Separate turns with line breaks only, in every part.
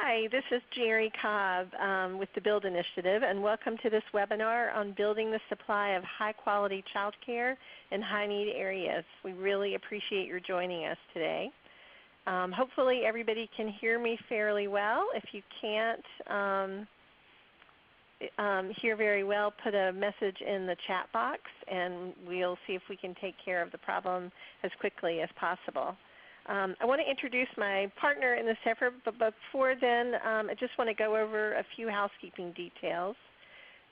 Hi, this is Jerry Cobb with the BUILD Initiative, and welcome to this webinar on building the supply of high-quality child care in high-need areas. We really appreciate your joining us today. Hopefully everybody can hear me fairly well. If you can't hear very well, put a message in the chat box, and we'll see if we can take care of the problem as quickly as possible. I want to introduce my partner in this effort, but before then I just want to go over a few housekeeping details.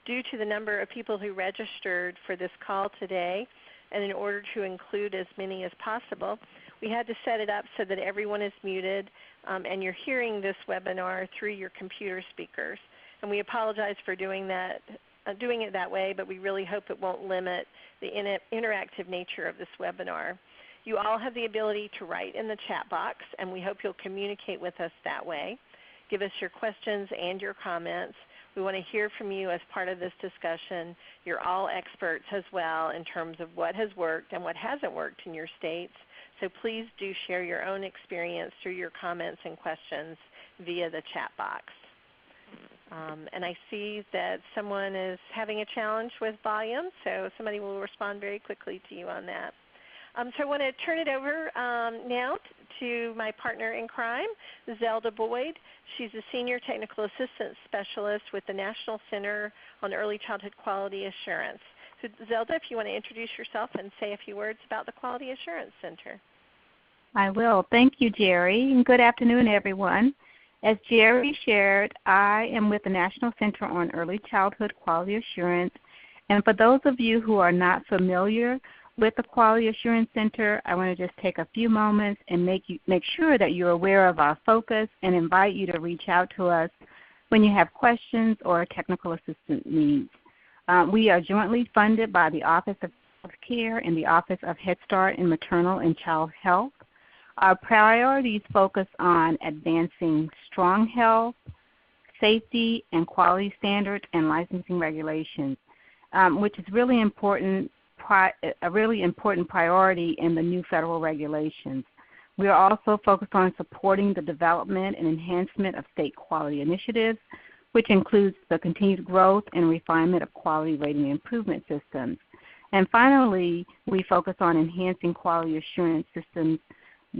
Due to the number of people who registered for this call today, and in order to include as many as possible, we had to set it up so that everyone is muted and you're hearing this webinar through your computer speakers. And we apologize for doing it that way, but we really hope it won't limit the interactive nature of this webinar. You all have the ability to write in the chat box, and we hope you'll communicate with us that way. Give us your questions and your comments. We want to hear from you as part of this discussion. You're all experts as well in terms of what has worked and what hasn't worked in your states. So please do share your own experience through your comments and questions via the chat box. And I see that someone is having a challenge with volume, so somebody will respond very quickly to you on that. So I want to turn it over now to my partner in crime, Zelda Boyd. She's a Senior Technical Assistant Specialist with the National Center on Early Childhood Quality Assurance. So Zelda, if you want to introduce yourself and say a few words about the Quality Assurance Center.
I will. Thank you, Jerry, and good afternoon, everyone. As Jerry shared, I am with the National Center on Early Childhood Quality Assurance. And for those of you who are not familiar with the Quality Assurance Center, I want to just take a few moments and make sure that you're aware of our focus and invite you to reach out to us when you have questions or technical assistance needs. We are jointly funded by the Office of Health Care and the Office of Head Start in Maternal and Child Health. Our priorities focus on advancing strong health, safety, and quality standards and licensing regulations, which is really important. A really important priority in the new federal regulations. We are also focused on supporting the development and enhancement of state quality initiatives, which includes the continued growth and refinement of quality rating improvement systems. And finally, we focus on enhancing quality assurance systems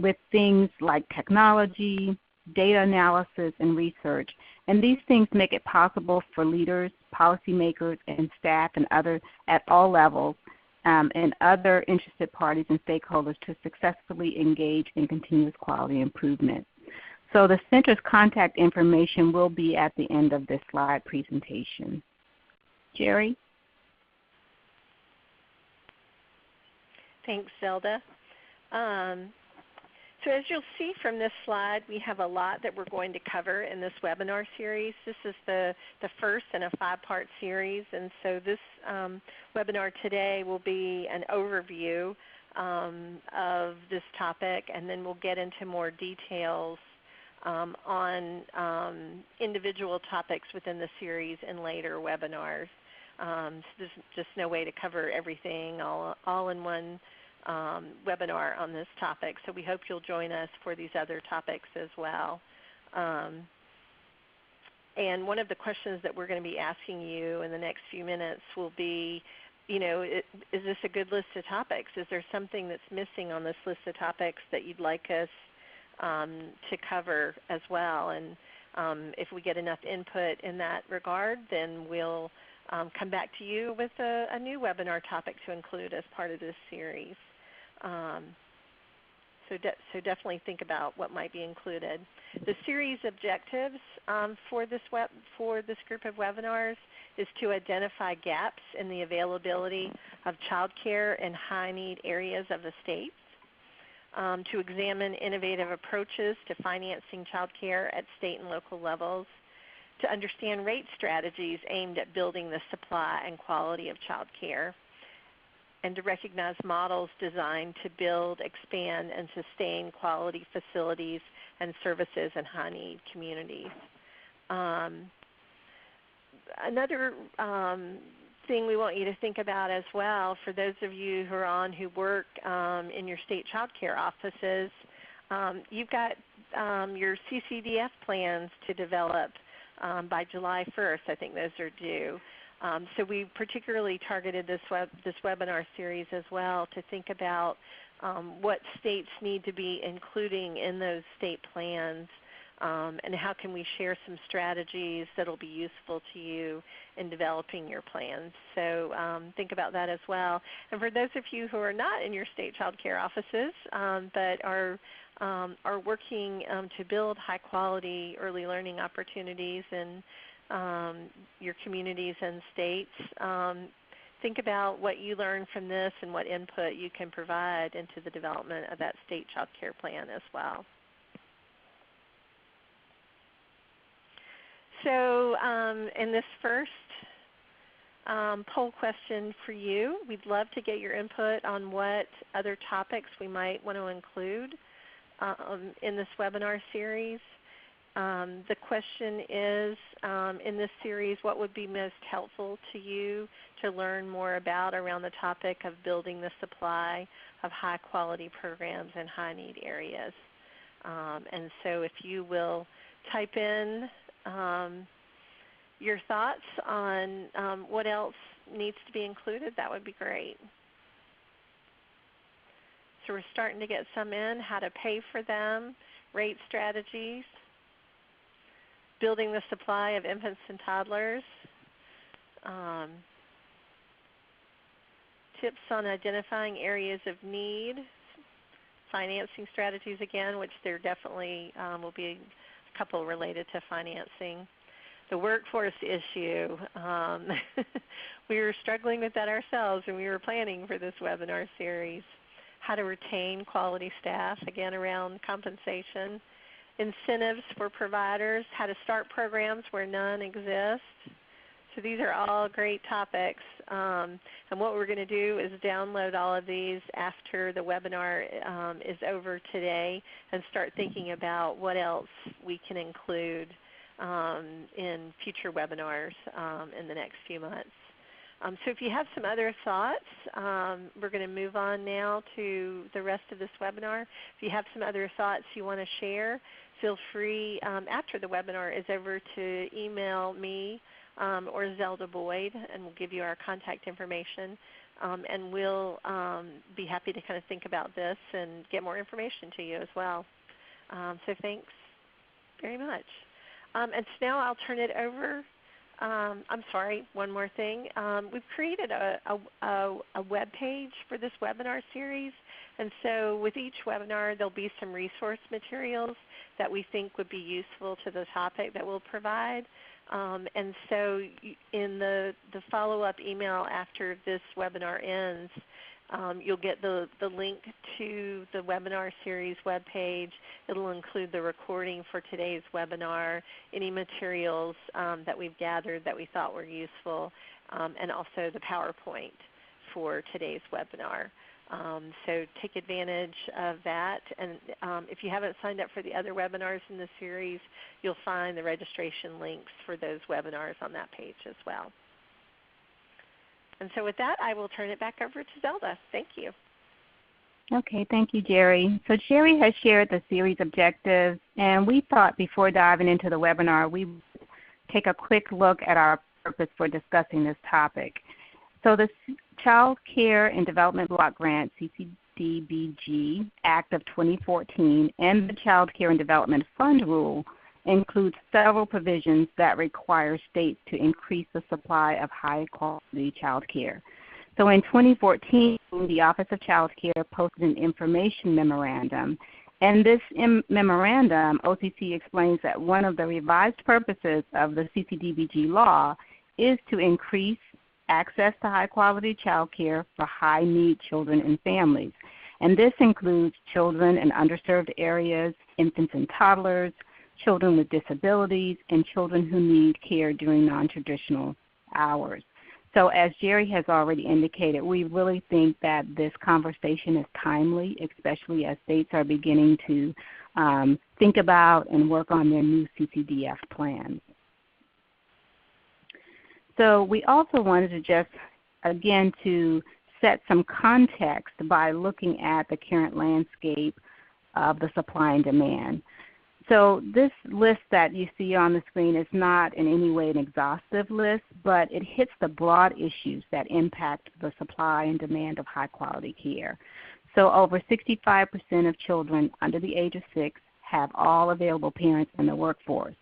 with things like technology, data analysis, and research. And these things make it possible for leaders, policymakers, and staff and others at all levels and other interested parties and stakeholders to successfully engage in continuous quality improvement. So the Center's contact information will be at the end of this slide presentation. Jerry?
Thanks, Zelda. So as you'll see from this slide, we have a lot that we're going to cover in this webinar series. This is the first in a 5-part series, and so this webinar today will be an overview of this topic, and then we'll get into more details on individual topics within the series in later webinars. So there's just no way to cover everything all in one webinar on this topic, so we hope you'll join us for these other topics as well. And one of the questions that we're going to be asking you in the next few minutes will be, is this a good list of topics? Is there something that's missing on this list of topics that you'd like us to cover as well? And if we get enough input in that regard, then we'll come back to you with a new webinar topic to include as part of this series. So definitely think about what might be included. The series objectives for this group of webinars is to identify gaps in the availability of child care in high-need areas of the state, to examine innovative approaches to financing child care at state and local levels, to understand rate strategies aimed at building the supply and quality of child care, and to recognize models designed to build, expand, and sustain quality facilities and services in high-need communities. Another thing we want you to think about as well, for those of you who work in your state child care offices, You've got your CCDF plans to develop by July 1st. I think those are due. So we particularly targeted this webinar series as well to think about what states need to be including in those state plans, and how can we share some strategies that will be useful to you in developing your plans. So think about that as well. And for those of you who are not in your state child care offices but are working to build high quality early learning opportunities in your communities and states, think about what you learn from this and what input you can provide into the development of that state child care plan as well. So in this first poll question for you, we'd love to get your input on what other topics we might want to include in this webinar series. The question is, in this series, what would be most helpful to you to learn more about around the topic of building the supply of high quality programs in high need areas? And so if you will type in your thoughts on what else needs to be included, that would be great. So we're starting to get some in, how to pay for them, rate strategies, building the supply of infants and toddlers, tips on identifying areas of need, financing strategies again, which there definitely will be a couple related to financing. The workforce issue, we were struggling with that ourselves when we were planning for this webinar series. How to retain quality staff, again around compensation. Incentives for providers, how to start programs where none exist. So these are all great topics. And what we're going to do is download all of these after the webinar is over today and start thinking about what else we can include in future webinars in the next few months. So if you have some other thoughts, we're going to move on now to the rest of this webinar. If you have some other thoughts you want to share, feel free after the webinar is over to email me or Zelda Boyd, and we'll give you our contact information. And we'll be happy to kind of think about this and get more information to you as well. So thanks very much. And so now I'll turn it over. I'm sorry, one more thing. We've created a web page for this webinar series, and so with each webinar there'll be some resource materials that we think would be useful to the topic that we'll provide. And so in the follow-up email after this webinar ends, you'll get the link to the webinar series webpage. It'll include the recording for today's webinar, any materials that we've gathered that we thought were useful, and also the PowerPoint for today's webinar. So take advantage of that. And if you haven't signed up for the other webinars in the series, you'll find the registration links for those webinars on that page as well. And so with that, I will turn it back over to Zelda. Thank you.
Okay, thank you, Jerry. So Jerry has shared the series objectives, and we thought before diving into the webinar, we would take a quick look at our purpose for discussing this topic. So the Child Care and Development Block Grant, CCDBG Act of 2014, and the Child Care and Development Fund Rule includes several provisions that require states to increase the supply of high-quality child care. So in 2014, the Office of Child Care posted an information memorandum. And this memorandum, OCC explains that one of the revised purposes of the CCDBG law is to increase access to high-quality child care for high-need children and families. And this includes children in underserved areas, infants and toddlers, children with disabilities, and children who need care during non-traditional hours. So as Jerry has already indicated, we really think that this conversation is timely, especially as states are beginning to think about and work on their new CCDF plans. So we also wanted to just, again, to set some context by looking at the current landscape of the supply and demand. So this list that you see on the screen is not in any way an exhaustive list, but it hits the broad issues that impact the supply and demand of high-quality care. So over 65% of children under the age of 6 have all available parents in the workforce.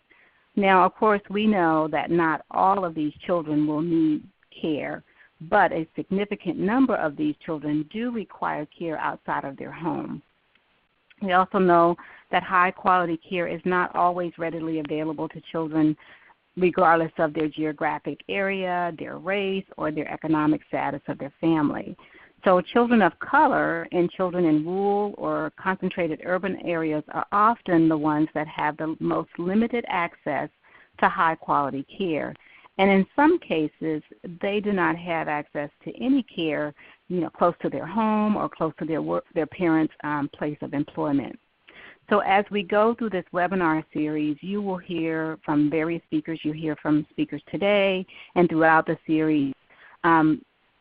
Now, of course, we know that not all of these children will need care, but a significant number of these children do require care outside of their home. We also know that high-quality care is not always readily available to children regardless of their geographic area, their race, or their economic status of their family. So children of color and children in rural or concentrated urban areas are often the ones that have the most limited access to high-quality care. And in some cases, they do not have access to any care, close to their home or close to their parents' place of employment. So as we go through this webinar series, you will hear from various speakers. You hear from speakers today and throughout the series,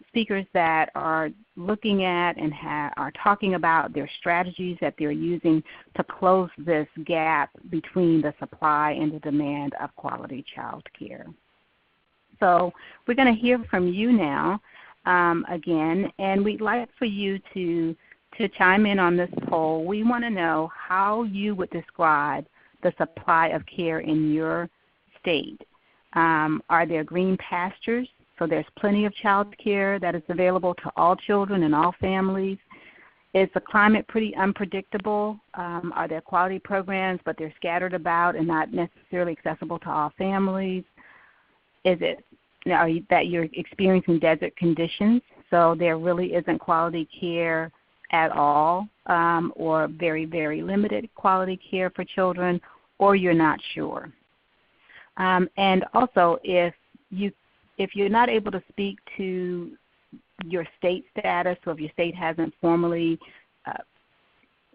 speakers that are looking at and are talking about their strategies that they're using to close this gap between the supply and the demand of quality child care. So we're going to hear from you now again, and we'd like for you to chime in on this poll. We want to know how you would describe the supply of care in your state. Are there green pastures? So there's plenty of child care that is available to all children and all families. Is the climate pretty unpredictable? Are there quality programs, but they're scattered about and not necessarily accessible to all families? Is it that you're experiencing desert conditions, so there really isn't quality care at all, or very, very limited quality care for children, or you're not sure? And also, if you're not able to speak to your state status, or if your state hasn't formally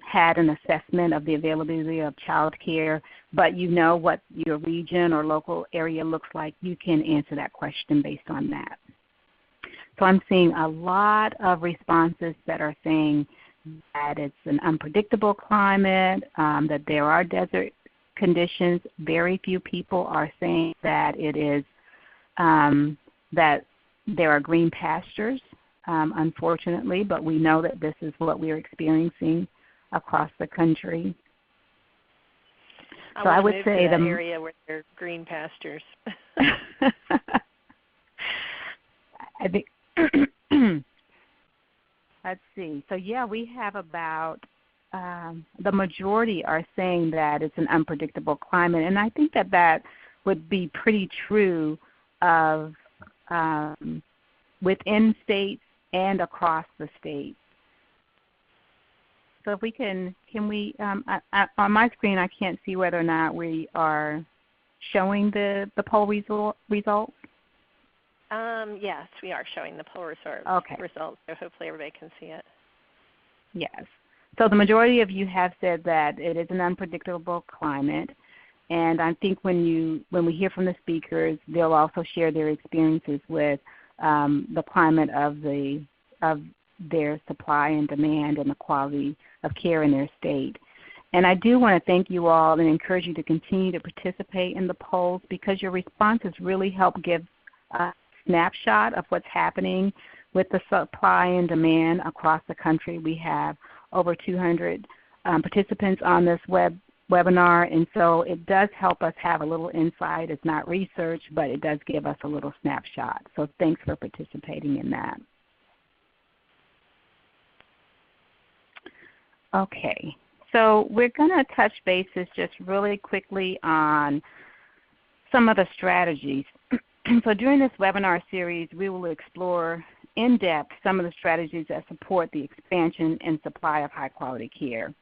had an assessment of the availability of child care, but you know what your region or local area looks like, you can answer that question based on that. So I'm seeing a lot of responses that are saying that it's an unpredictable climate, that there are desert conditions. Very few people are saying that it is that there are green pastures, unfortunately, but we know that this is what we're experiencing across the country. So I would say
the area where there are green pastures.
I think let's see. So yeah, we have about the majority are saying that it's an unpredictable climate, and I think that would be pretty true of within states and across the states. So if we can we on my screen I can't see whether or not we are showing the poll results.
Yes, we are showing the poll results.
Okay.
So hopefully everybody can see it.
Yes. So the majority of you have said that it is an unpredictable climate, and I think when we hear from the speakers, they'll also share their experiences with the climate of their supply and demand and the quality of care in their state. And I do want to thank you all and encourage you to continue to participate in the polls, because your responses really help give a snapshot of what's happening with the supply and demand across the country. We have over 200 participants on this webinar, and so it does help us have a little insight. It's not research, but it does give us a little snapshot. So thanks for participating in that. Okay, so we're going to touch bases just really quickly on some of the strategies. So during this webinar series, we will explore in depth some of the strategies that support the expansion and supply of high-quality care.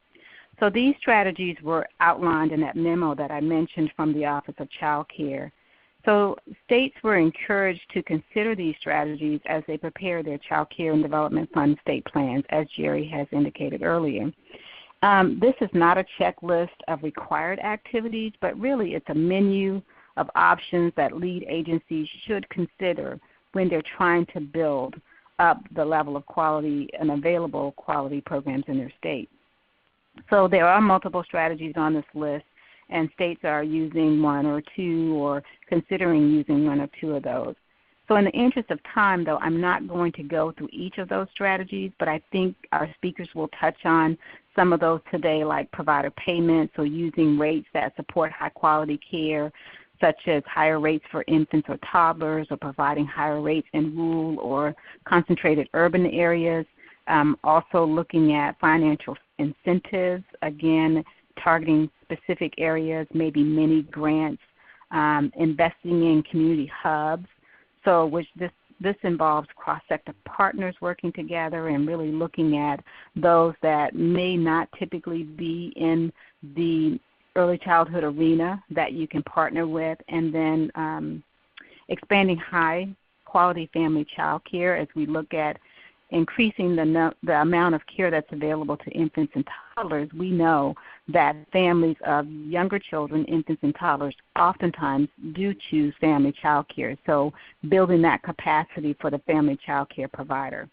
So these strategies were outlined in that memo that I mentioned from the Office of Child Care. So states were encouraged to consider these strategies as they prepare their Child Care and Development Fund state plans, as Jerry has indicated earlier. This is not a checklist of required activities, but really it's a menu of options that lead agencies should consider when they're trying to build up the level of quality and available quality programs in their state. So there are multiple strategies on this list, and states are using one or two or considering using one or two of those. So in the interest of time, though, I'm not going to go through each of those strategies, but I think our speakers will touch on some of those today, like provider payments or using rates that support high-quality care, such as higher rates for infants or toddlers, or providing higher rates in rural or concentrated urban areas. Also looking at financial incentives, again, targeting specific areas, maybe mini grants, investing in community hubs. So which this involves cross-sector partners working together and really looking at those that may not typically be in the early childhood arena that you can partner with, and then expanding high-quality family child care as we look at increasing the amount of care that's available to infants and toddlers. We know that families of younger children, infants and toddlers, oftentimes do choose family child care. So building that capacity for the family child care provider.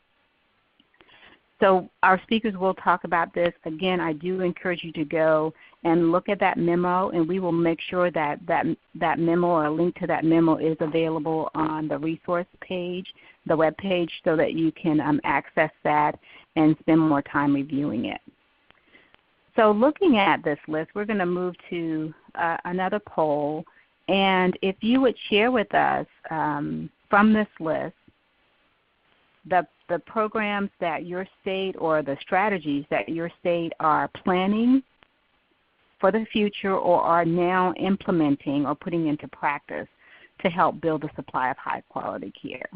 So our speakers will talk about this. Again, I do encourage you to go and look at that memo, and we will make sure that that memo or a link to that memo is available on the resource page, the web page, so that you can access that and spend more time reviewing it. So looking at this list, we're going to move to another poll. And if you would share with us from this list the programs that your state or the strategies that your state are planning for the future or are now implementing or putting into practice to help build a supply of high-quality care.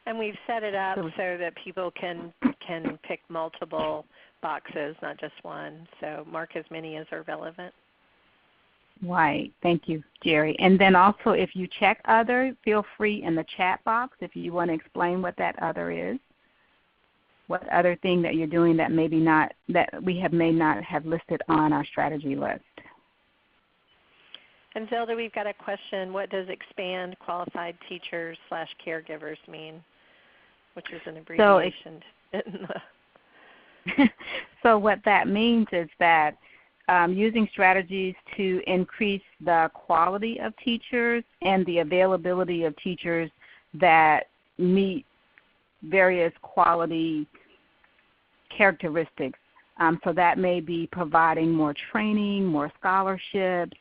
And we've set it up so that people can pick multiple boxes, not just one. So mark as many as are relevant.
Right. Thank you, Jerry. And then also if you check other, feel free in the chat box if you want to explain what that other is, what other thing that you're doing that maybe not that we may not have listed on our strategy list.
And Zelda, we've got a question. What does expand qualified teachers / caregivers mean? Which is an abbreviation.
So what that means is that using strategies to increase the quality of teachers and the availability of teachers that meet various quality characteristics. So that may be providing more training, more scholarships,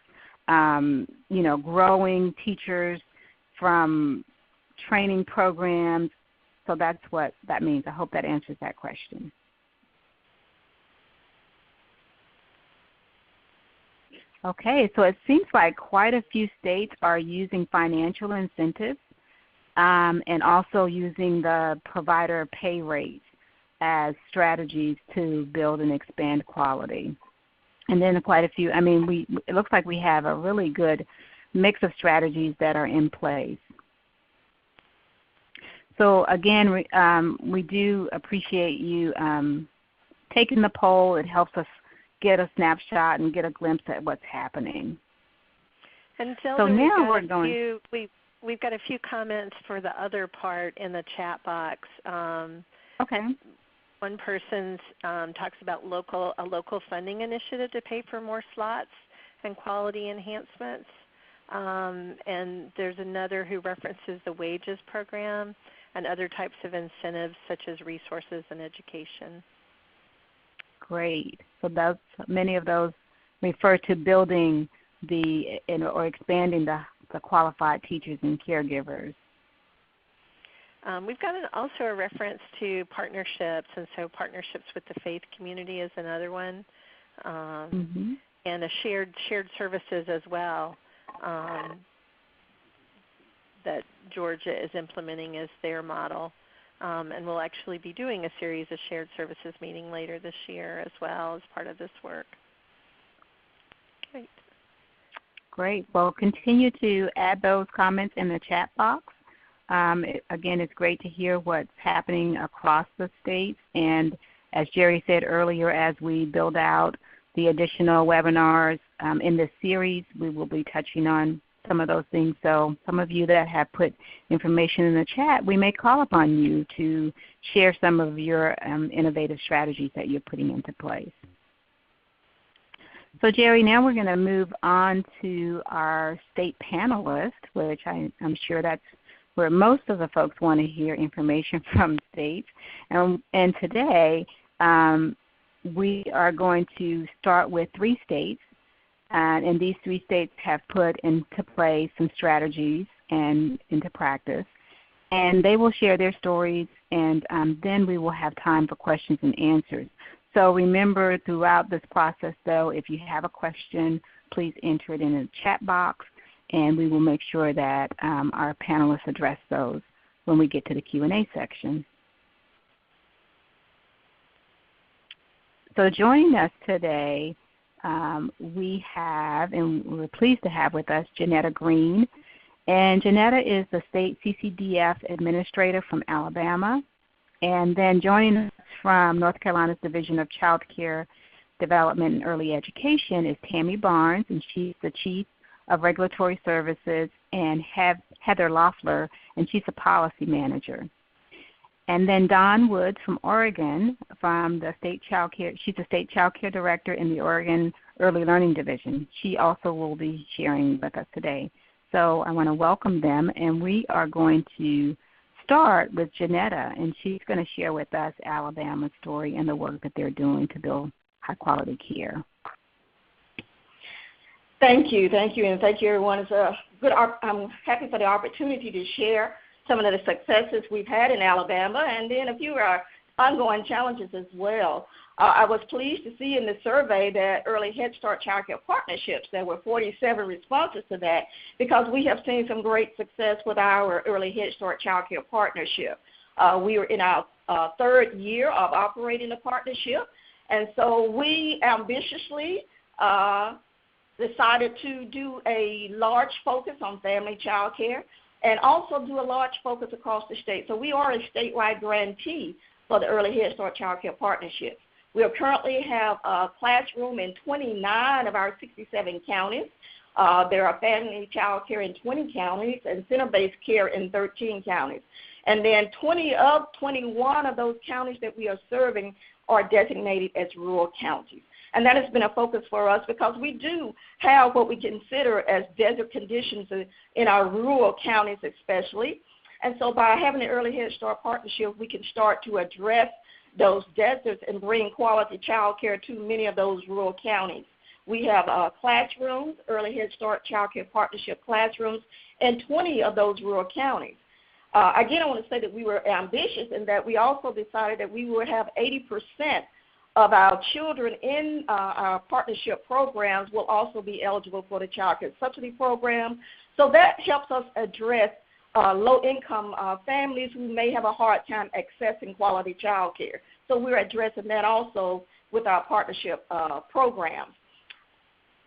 growing teachers from training programs. So that's what that means. I hope that answers that question. Okay, so it seems like quite a few states are using financial incentives and also using the provider pay rates as strategies to build and expand quality. And then quite a few, it looks like we have a really good mix of strategies that are in place. So again, we do appreciate you taking the poll. It helps us get a snapshot and get a glimpse at what's happening.
And Zelda,
so now
we've got a few comments for the other part in the chat box.
Okay.
One person talks about a local funding initiative to pay for more slots and quality enhancements. And there's another who references the wages program and other types of incentives such as resources and education.
Great. So many of those refer to building or expanding the qualified teachers and caregivers.
We've got also a reference to partnerships, and so partnerships with the faith community is another one, and a shared services as well that Georgia is implementing as their model. And we'll actually be doing a series of shared services meeting later this year as well as part of this work.
Great. Well, continue to add those comments in the chat box. Again, it's great to hear what's happening across the states. And as Jerry said earlier, as we build out the additional webinars in this series, we will be touching on some of those things. So some of you that have put information in the chat, we may call upon you to share some of your innovative strategies that you're putting into place. So, Jerry, now we're going to move on to our state panelists, which I'm sure that's where most of the folks want to hear information from states. And today we are going to start with 3 states, and these 3 states have put into play some strategies and into practice. And they will share their stories, and then we will have time for questions and answers. So remember, throughout this process, though, if you have a question, please enter it in the chat box, and we will make sure that our panelists address those when we get to the Q&A section. So joining us today, we have, and we're pleased to have with us, Janetta Green. And Janetta is the state CCDF administrator from Alabama. And then joining us from North Carolina's Division of Child Care Development and Early Education is Tammy Barnes, and she's the Chief of Regulatory Services, and Heather Loeffler, and she's a Policy Manager. And then Dawn Woods from Oregon, from the State Child Care, she's the State Child Care Director in the Oregon Early Learning Division. She also will be sharing with us today. So I want to welcome them, and we are going to start with Janetta, and she's going to share with us Alabama's story and the work that they're doing to build high-quality care.
Thank you, and thank you, everyone. It's a good. I'm happy for the opportunity to share some of the successes we've had in Alabama, and then a few of our ongoing challenges as well. I was pleased to see in the survey that early Head Start Child Care Partnerships, there were 47 responses to that, because we have seen some great success with our early Head Start Child Care Partnership. We are in our 3rd year of operating the partnership, and so we ambitiously decided to do a large focus on family child care and also do a large focus across the state. So we are a statewide grantee for the early Head Start Child Care Partnership. We currently have a classroom in 29 of our 67 counties. There are family child care in 20 counties and center-based care in 13 counties. And then 21 of those counties that we are serving are designated as rural counties. And that has been a focus for us because we do have what we consider as desert conditions in our rural counties especially. And so by having an early Head Start partnership, we can start to address those deserts and bring quality child care to many of those rural counties. We have classrooms, early Head Start Child Care Partnership classrooms, in 20 of those rural counties. Again, I want to say that we were ambitious in that we also decided that we would have 80% of our children in our partnership programs will also be eligible for the Child Care Subsidy Program. So that helps us address low-income families who may have a hard time accessing quality child care. So we're addressing that also with our partnership programs.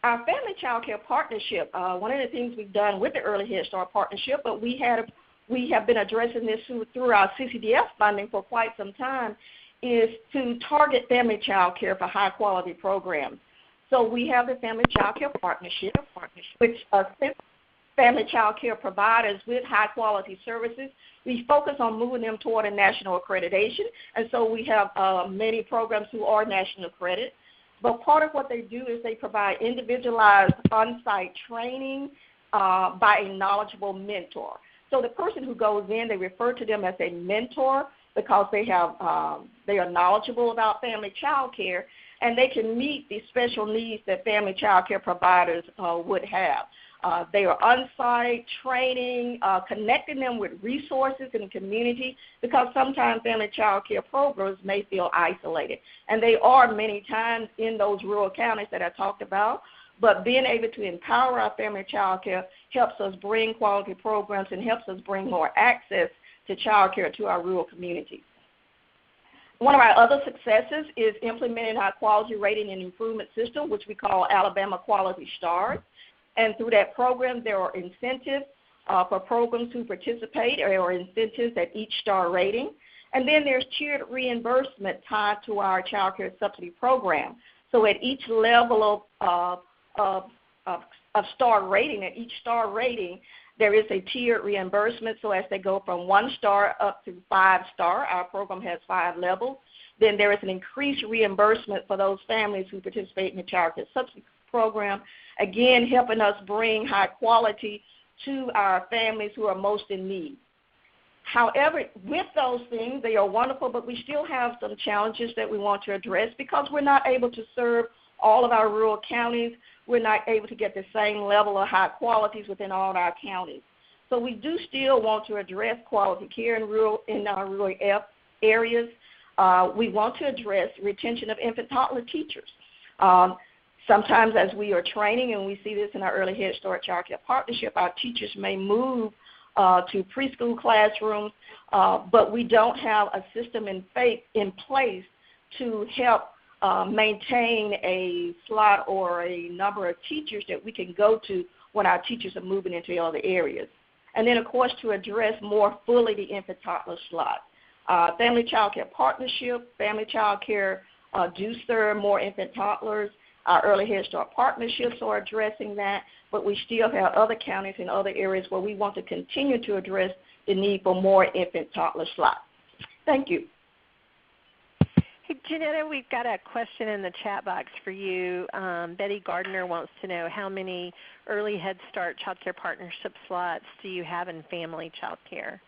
Our Family Child Care Partnership, one of the things we've done with the Early Head Start Partnership, but we have been addressing this through our CCDF funding for quite some time, is to target family child care for high-quality programs. So we have the Family Child Care Partnership, which assists family child care providers with high-quality services. We focus on moving them toward a national accreditation, and so we have many programs who are national accredited. But part of what they do is they provide individualized on-site training by a knowledgeable mentor. So the person who goes in, they refer to them as a mentor because they are knowledgeable about family child care, and they can meet the special needs that family child care providers would have. They are on-site training, connecting them with resources in the community, because sometimes family child care programs may feel isolated. And they are many times in those rural counties that I talked about. But being able to empower our family child care helps us bring quality programs and helps us bring more access to child care to our rural communities. One of our other successes is implementing our quality rating and improvement system, which we call Alabama Quality Stars. And through that program, there are incentives for programs who participate. There are incentives at each star rating. And then there's tiered reimbursement tied to our child care subsidy program. So at each level of star rating, at each star rating, there is a tiered reimbursement. So as they go from 1 star up to 5 star, our program has 5 levels. Then there is an increased reimbursement for those families who participate in the child care subsidy program, again, helping us bring high quality to our families who are most in need. However, with those things, they are wonderful, but we still have some challenges that we want to address because we're not able to serve all of our rural counties. We're not able to get the same level of high qualities within all of our counties. So we do still want to address quality care in our rural areas. We want to address retention of infant toddler teachers. Sometimes as we are training, and we see this in our Early Head Start Child Care Partnership, our teachers may move to preschool classrooms, but we don't have a system in place to help maintain a slot or a number of teachers that we can go to when our teachers are moving into other areas. And then, of course, to address more fully the infant toddler slot. Family Child Care Partnership, Family Child Care do serve more infant toddlers. Our Early Head Start partnerships are addressing that, but we still have other counties and other areas where we want to continue to address the need for more infant toddler slots. Thank you.
Hey, Janetta, we've got a question in the chat box for you. Betty Gardner wants to know how many Early Head Start Child Care Partnership slots do you have in family child care?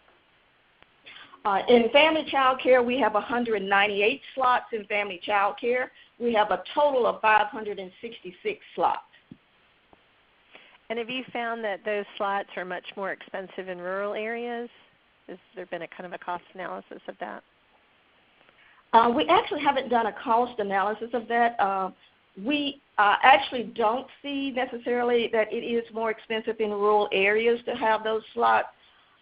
In family child care, we have 198 slots in family child care. We have a total of 566 slots.
And have you found that those slots are much more expensive in rural areas? Has there been a kind of a cost analysis of that?
We actually haven't done a cost analysis of that. We actually don't see necessarily that it is more expensive in rural areas to have those slots.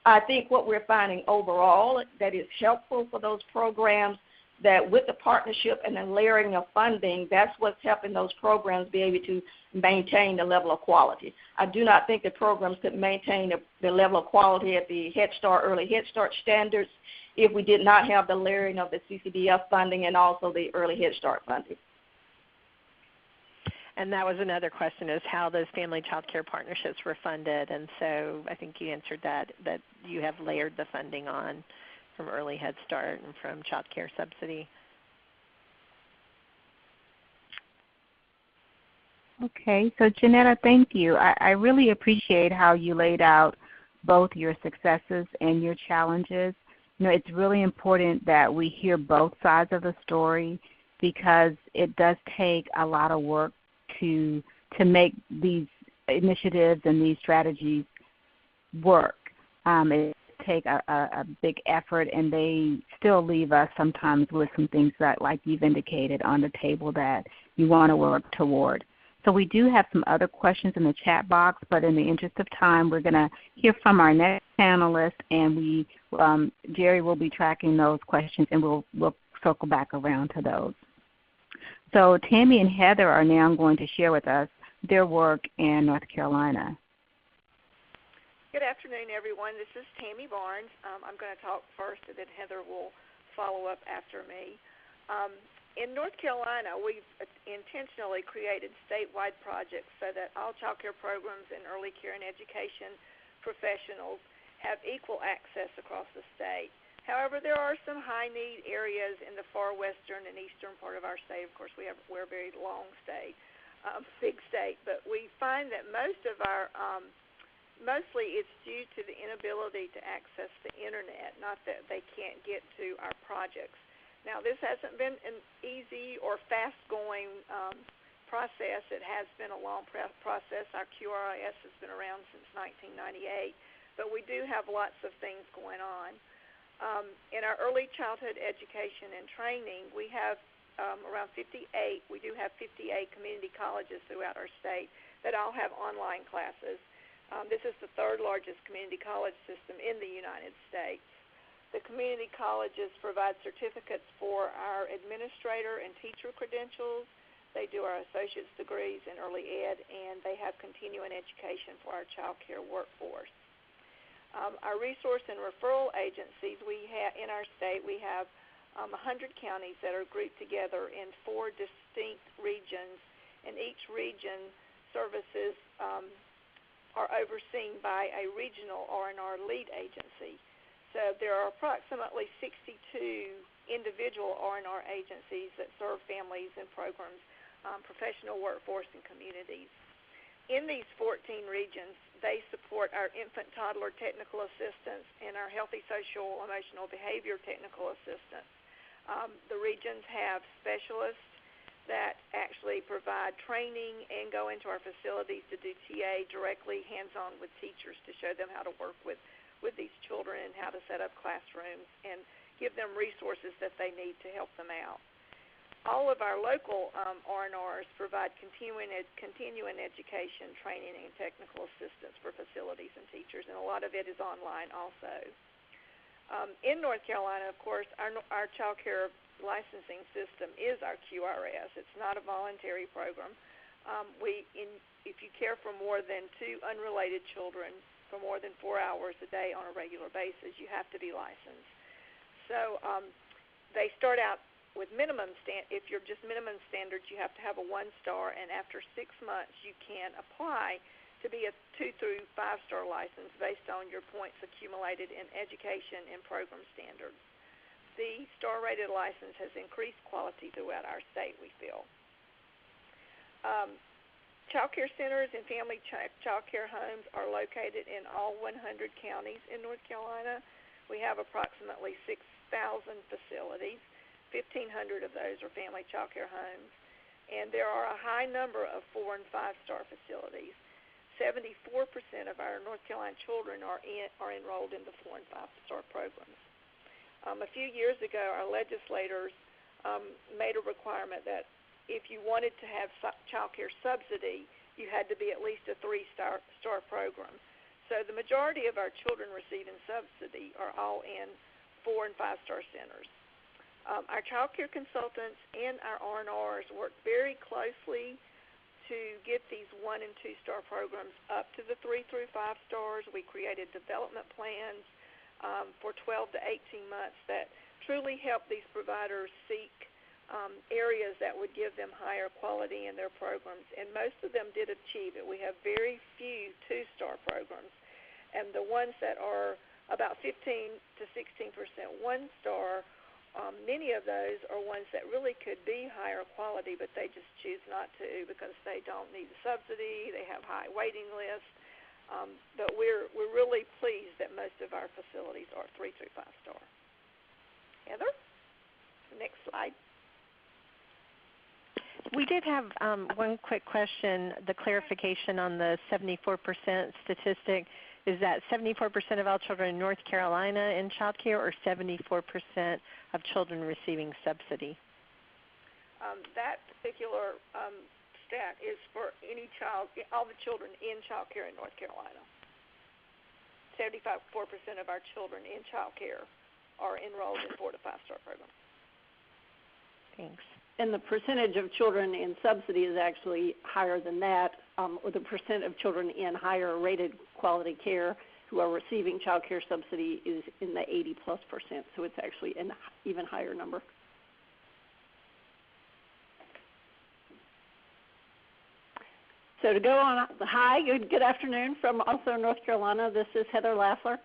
I think what we're finding overall that is helpful for those programs, that with the partnership and the layering of funding, that's what's helping those programs be able to maintain the level of quality. I do not think the programs could maintain the level of quality at the Head Start, Early Head Start standards if we did not have the layering of the CCDF funding and also the Early Head Start funding.
And that was another question, is how those family child care partnerships were funded. And so I think you answered that you have layered the funding on from Early Head Start and from child care subsidy.
Okay, so Janetta, thank you. I really appreciate how you laid out both your successes and your challenges. You know, it's really important that we hear both sides of the story because it does take a lot of work to make these initiatives and these strategies work. It takes a big effort, and they still leave us sometimes with some things that, like you've indicated, on the table that you want to work toward. So we do have some other questions in the chat box, but in the interest of time, we're going to hear from our next panelist, and Jerry will be tracking those questions, and we'll circle back around to those. So Tammy and Heather are now going to share with us their work in North Carolina.
Good afternoon, everyone. This is Tammy Barnes. I'm going to talk first, and then Heather will follow up after me. In North Carolina, we've intentionally created statewide projects so that all child care programs and early care and education professionals have equal access across the state. However, there are some high-need areas in the far western and eastern part of our state. Of course, we're a very long state, big state, but we find that most of our mostly it's due to the inability to access the Internet, not that they can't get to our projects. Now, this hasn't been an easy or fast-going process. It has been a long process. Our QRIS has been around since 1998, but we do have lots of things going on. In our early childhood education and training, we have around 58. We do have 58 community colleges throughout our state that all have online classes. This is the third largest community college system in the United States. The community colleges provide certificates for our administrator and teacher credentials. They do our associate's degrees in early ed, and they have continuing education for our child care workforce. Our resource and referral agencies, in our state, we have 100 counties that are grouped together in 4 distinct regions, and each region services are overseen by a regional R&R lead agency. So there are approximately 62 individual R&R agencies that serve families and programs professional workforce and communities. In these 14 regions, they support our infant toddler technical assistance and our healthy social emotional behavior technical assistance. The regions have specialists that actually provide training and go into our facilities to do TA directly hands-on with teachers to show them how to work with these children and how to set up classrooms and give them resources that they need to help them out. All of our local R&Rs provide continuing education, training, and technical assistance for facilities and teachers, and a lot of it is online also. In North Carolina, of course, our child care licensing system is our QRIS. It's not a voluntary program. If you care for more than 2 unrelated children for more than 4 hours a day on a regular basis, you have to be licensed. So they start out with if you're just minimum standards, you have to have a 1-star, and after 6 months, you can apply to be a 2 through 5-star license based on your points accumulated in education and program standards. The star-rated license has increased quality throughout our state, we feel. Child care centers and family child care homes are located in all 100 counties in North Carolina. We have approximately 6,000 facilities. 1,500 of those are family child care homes. And there are a high number of 4- and 5-star facilities. 74% of our North Carolina children are enrolled in the 4- and 5-star programs. A few years ago, our legislators made a requirement that if you wanted to have child care subsidy, you had to be at least a 3-star program. So the majority of our children receiving subsidy are all in 4- and 5-star centers. Our child care consultants and our R&Rs work very closely to get these 1- and 2-star programs up to the 3 through 5 stars. We created development plans for 12 to 18 months that truly help these providers seek areas that would give them higher quality in their programs, and most of them did achieve it. We have very few 2-star programs, and the ones that are about 15 to 16% 1-star, many of those are ones that really could be higher quality, but they just choose not to because they don't need the subsidy, they have high waiting lists. But we're really pleased that most of our facilities are 3 through 5 star. Heather, next slide.
We did have one quick question, the clarification on the 74% statistic. Is that 74% of all children in North Carolina in child care or 74% of children receiving subsidy?
That particular stat is for any child, all the children in child care in North Carolina. 74% of our children in child care are enrolled in 4 to 5 star programs.
Thanks.
And the percentage of children in subsidy is actually higher than that, or the percent of children in higher rated quality care who are receiving child care subsidy is in the 80+%, so it's actually an even higher number. So to go on, hi, good afternoon from also North Carolina. This is Heather Lassler.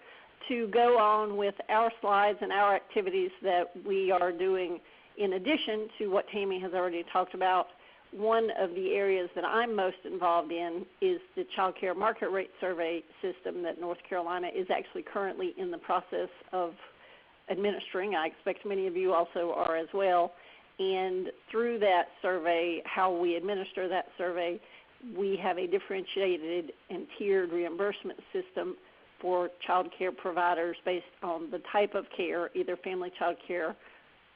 To go on with our slides and our activities that we are doing in addition to what Tammy has already talked about, one of the areas that I'm most involved in is the child care market rate survey system that North Carolina is actually currently in the process of administering. I expect many of you also are as well. And through that survey, how we administer that survey, we have a differentiated and tiered reimbursement system for child care providers based on the type of care, either family child care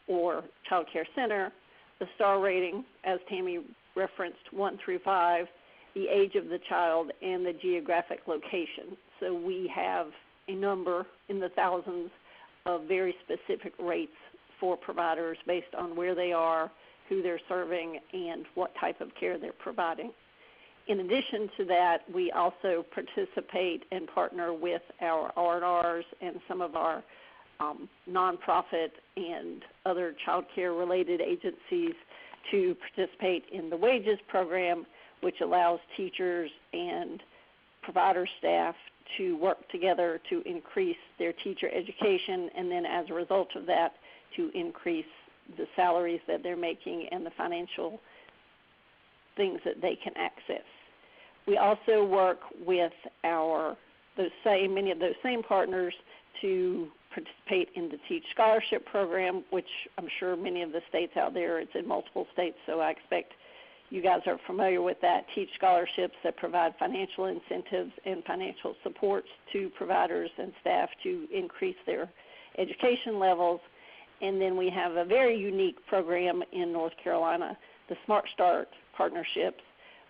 or child care center, the star rating, as Tammy referenced, 1 through 5, the age of the child, and the geographic location. So we have a number in the thousands of very specific rates for providers based on where they are, who they're serving, and what type of care they're providing. In addition to that, we also participate and partner with our R&Rs and some of our nonprofit and other child care related agencies to participate in the wages program, which allows teachers and provider staff to work together to increase their teacher education, and then as a result of that, to increase the salaries that they're making and the financial things that they can access. We also work with many of those same partners to participate in the T.E.A.C.H scholarship program, which I'm sure many of the states out there, it's in multiple states, so I expect you guys are familiar with that. T.E.A.C.H scholarships that provide financial incentives and financial supports to providers and staff to increase their education levels. And then we have a very unique program in North Carolina, the Smart Start partnerships,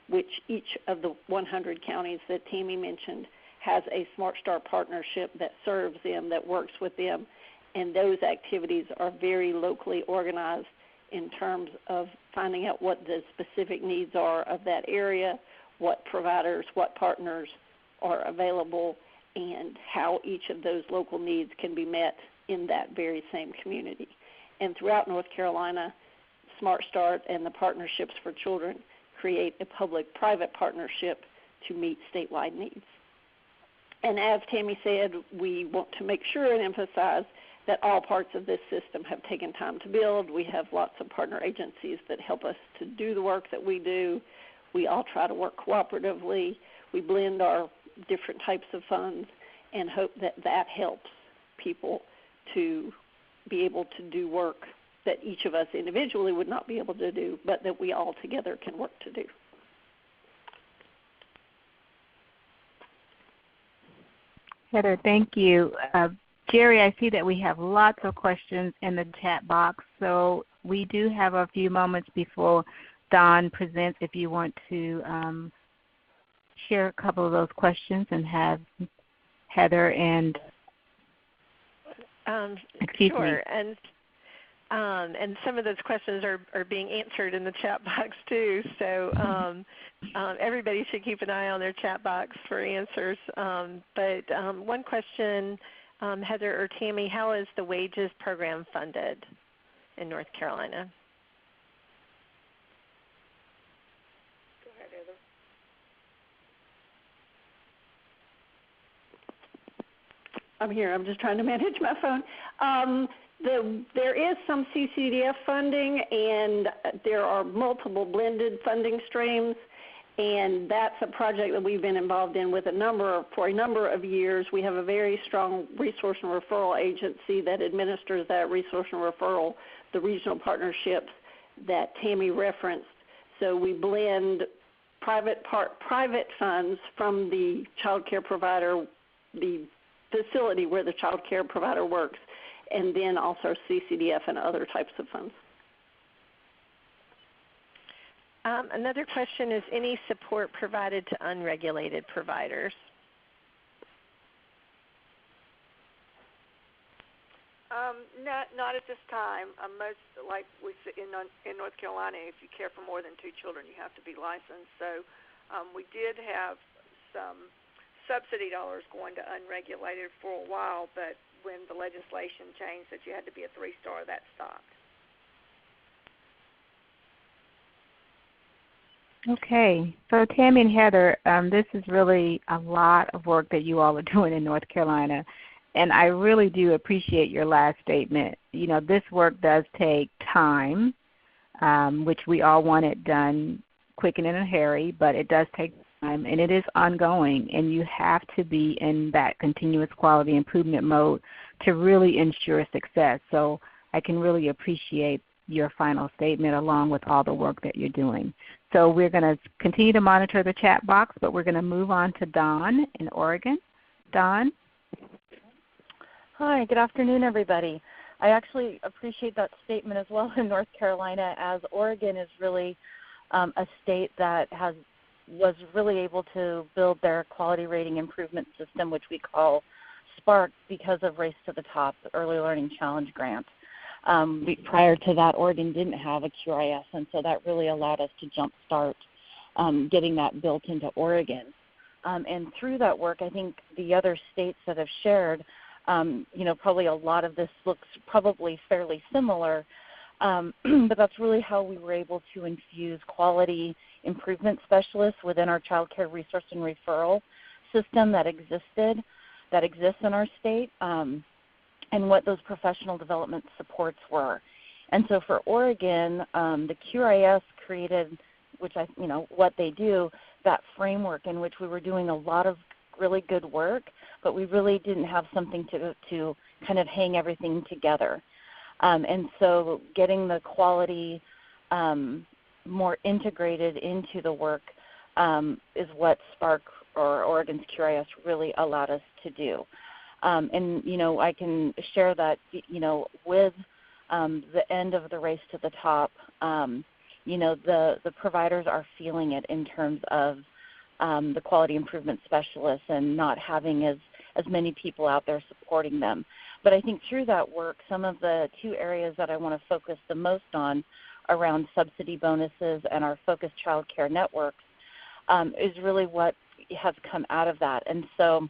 which each of the 100 counties that Tammy mentioned has a Smart Start partnership that serves them, that works with them, and those activities are very locally organized in terms of finding out what the specific needs are of that area, what providers, what partners are available, and how each of those local needs can be met in that very same community. And throughout North Carolina, Smart Start and the Partnerships for Children create a public-private partnership to meet statewide needs. And as Tammy said, we want to make sure and emphasize that all parts of this system have taken time to build. We have lots of partner agencies that help us to do the work that we do. We all try to work cooperatively. We blend our different types of funds and hope that that helps people to be able to do work that each of us individually would not be able to do, but that we all together can work to do.
Heather, thank you. Jerry, I see that we have lots of questions in the chat box, so we do have a few moments before Don presents if you want to share a couple of those questions and have Heather and
sure. And some of those questions are being answered in the chat box too. So everybody should keep an eye on their chat box for answers. But one question, Heather or Tammy, how is the wages program funded in North Carolina?
Go ahead, Heather.
I'm here. I'm just trying to manage my phone. There is some CCDF funding, and there are multiple blended funding streams, and that's a project that we've been involved in for a number of years. We have a very strong resource and referral agency that administers that resource and referral, the regional partnerships that Tammy referenced. So we blend private funds from the child care provider, the facility where the child care provider works, and then also CCDF and other types of funds.
Another question is, any support provided to unregulated providers?
Not at this time. Most, like we see in North Carolina, if you care for more than 2 children, you have to be licensed. So we did have some subsidy dollars going to unregulated for a while, but when the legislation changed that you had to be a 3-star, that stopped.
Okay. So Tammy and Heather, this is really a lot of work that you all are doing in North Carolina, and I really do appreciate your last statement. You know, this work does take time, which we all want it done quick and in a hurry, but it does take time, and it is ongoing, and you have to be in that continuous quality improvement mode to really ensure success. So I can really appreciate your final statement along with all the work that you're doing. So we're going to continue to monitor the chat box, but we're going to move on to Dawn in Oregon. Dawn?
Hi, good afternoon, everybody. I actually appreciate that statement as well in North Carolina, as Oregon is really a state that was really able to build their quality rating improvement system, which we call SPARK, because of Race to the Top, the Early Learning Challenge Grant. Prior to that, Oregon didn't have a QRIS, and so that really allowed us to jumpstart getting that built into Oregon. And through that work, I think the other states that have shared, probably a lot of this looks probably fairly similar, but that's really how we were able to infuse quality improvement specialists within our child care resource and referral system that exists in our state, and what those professional development supports were. And so for Oregon, the QRIS created what they do, that framework in which we were doing a lot of really good work, but we really didn't have something to kind of hang everything together. And so getting the quality more integrated into the work is what Spark or Oregon's QRIS really allowed us to do. And, I can share that, with the end of the race to the top, the providers are feeling it in terms of the quality improvement specialists and not having as many people out there supporting them. But I think through that work, some of the two areas that I want to focus the most on around subsidy bonuses and our focused child care networks is really what has come out of that. And so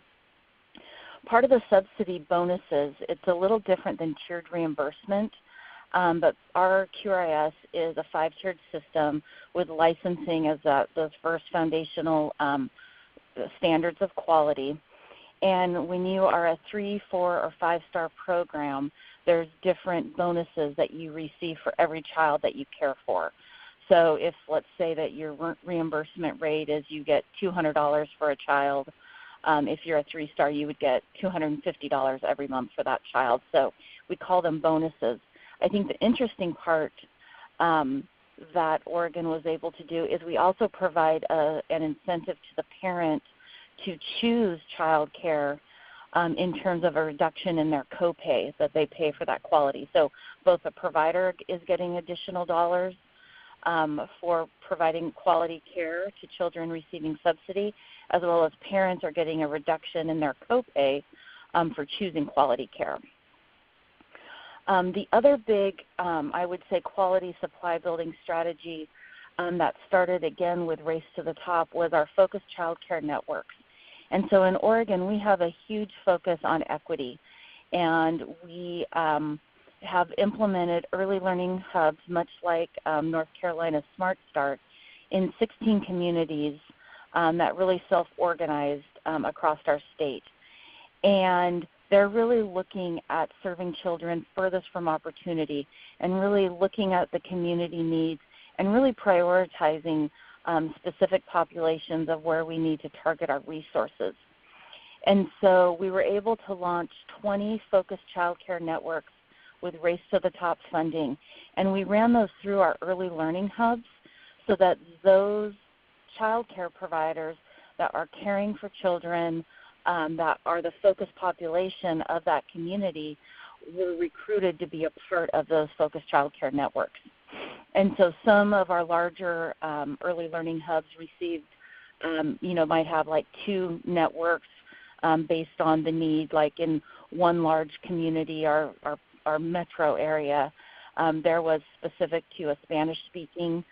part of the subsidy bonuses, it's a little different than tiered reimbursement, but our QRIS is a 5-tiered system with licensing as those first foundational standards of quality. And when you are a 3, 4, or 5-star program, there's different bonuses that you receive for every child that you care for. So if, let's say that your reimbursement rate is you get $200 for a child, if you're a 3-star, you would get $250 every month for that child. So we call them bonuses. I think the interesting part that Oregon was able to do is we also provide an incentive to the parent to choose child care in terms of a reduction in their copay that they pay for that quality. So both the provider is getting additional dollars for providing quality care to children receiving subsidy, as well as parents are getting a reduction in their copay for choosing quality care. The other big, I would say, quality supply building strategy that started again with Race to the Top was our focused child care networks. And so in Oregon, we have a huge focus on equity, and we have implemented early learning hubs, much like North Carolina's Smart Start, in 16 communities that really self-organized across our state. And they're really looking at serving children furthest from opportunity and really looking at the community needs and really prioritizing specific populations of where we need to target our resources. And so we were able to launch 20 focused child care networks with Race to the Top funding. And we ran those through our early learning hubs so that those child care providers that are caring for children that are the focused population of that community were recruited to be a part of those focused child care networks. And so some of our larger early learning hubs received, might have like 2 networks based on the need. Like in one large community, our metro area, there was specific to a Spanish-speaking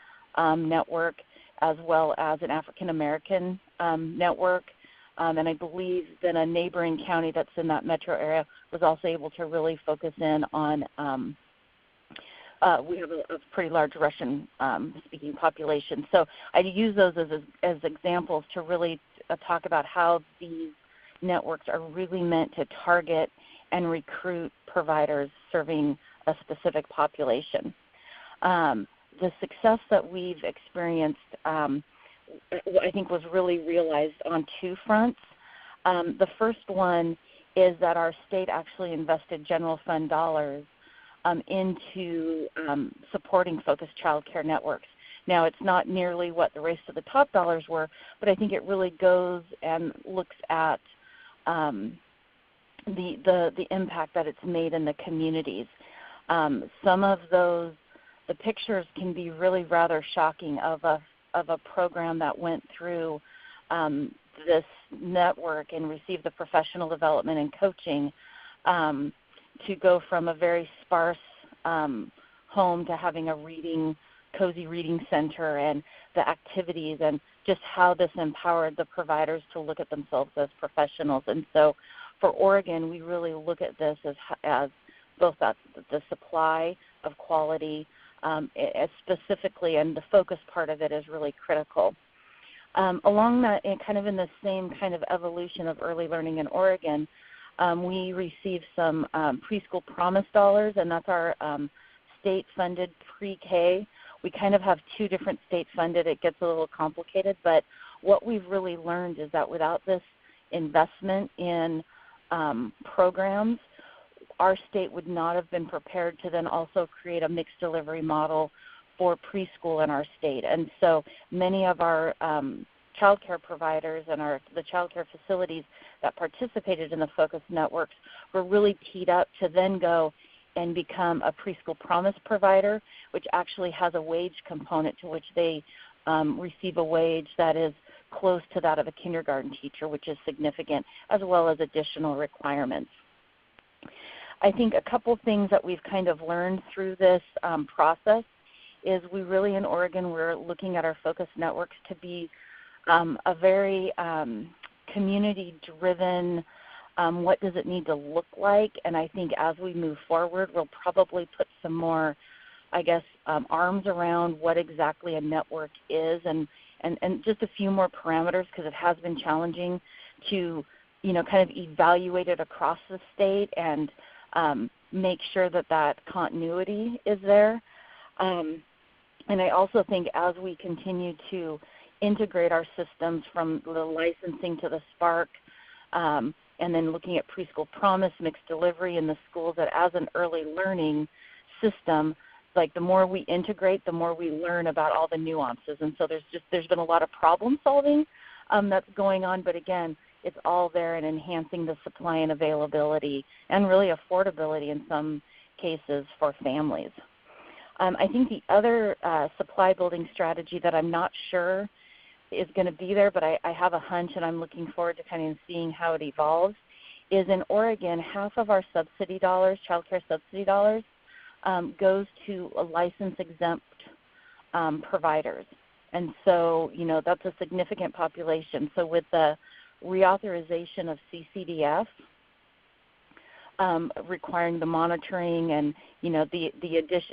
network as well as an African-American network. And I believe that a neighboring county that's in that metro area was also able to really focus in on we have a pretty large Russian-speaking population. So I use those as examples to really talk about how these networks are really meant to target and recruit providers serving a specific population. The success that we've experienced, I think, was really realized on 2 fronts. The first one is that our state actually invested general fund dollars into supporting focused child care networks. Now, it's not nearly what the Race to the Top dollars were, but I think it really goes and looks at the impact that it's made in the communities. Some of the pictures can be really rather shocking of a program that went through this network and received the professional development and coaching to go from a very sparse home to having a cozy reading center, and the activities and just how this empowered the providers to look at themselves as professionals. And so for Oregon, we really look at this as both the supply of quality specifically, and the focus part of it is really critical. Along that, and kind of in the same kind of evolution of early learning in Oregon, we received some Preschool Promise dollars, and that's our state-funded pre-K, we kind of have two different state funded. It gets a little complicated, but what we've really learned is that without this investment in programs, our state would not have been prepared to then also create a mixed delivery model for preschool in our state. And so many of our child care providers and the child care facilities that participated in the focus networks were really teed up to then go and become a Preschool Promise provider, which actually has a wage component to which they receive a wage that is close to that of a kindergarten teacher, which is significant, as well as additional requirements. I think a couple things that we've kind of learned through this process is we really in Oregon, we're looking at our focus networks to be a very community-driven, what does it need to look like? And I think as we move forward, we'll probably put some more, I guess, arms around what exactly a network is and just a few more parameters, because it has been challenging to, kind of evaluate it across the state and make sure that that continuity is there. And I also think as we continue to integrate our systems from the licensing to the Spark, and then looking at Preschool Promise, mixed delivery in the schools, that as an early learning system, like the more we integrate, the more we learn about all the nuances. And so there's been a lot of problem solving that's going on, but again, it's all there and enhancing the supply and availability and really affordability in some cases for families. I think the other supply building strategy that I'm not sure is going to be there, but I have a hunch and I'm looking forward to kind of seeing how it evolves, is in Oregon, half of our subsidy dollars, child care subsidy dollars, goes to license exempt providers. And so, that's a significant population. So with the reauthorization of CCDF, requiring the monitoring and, the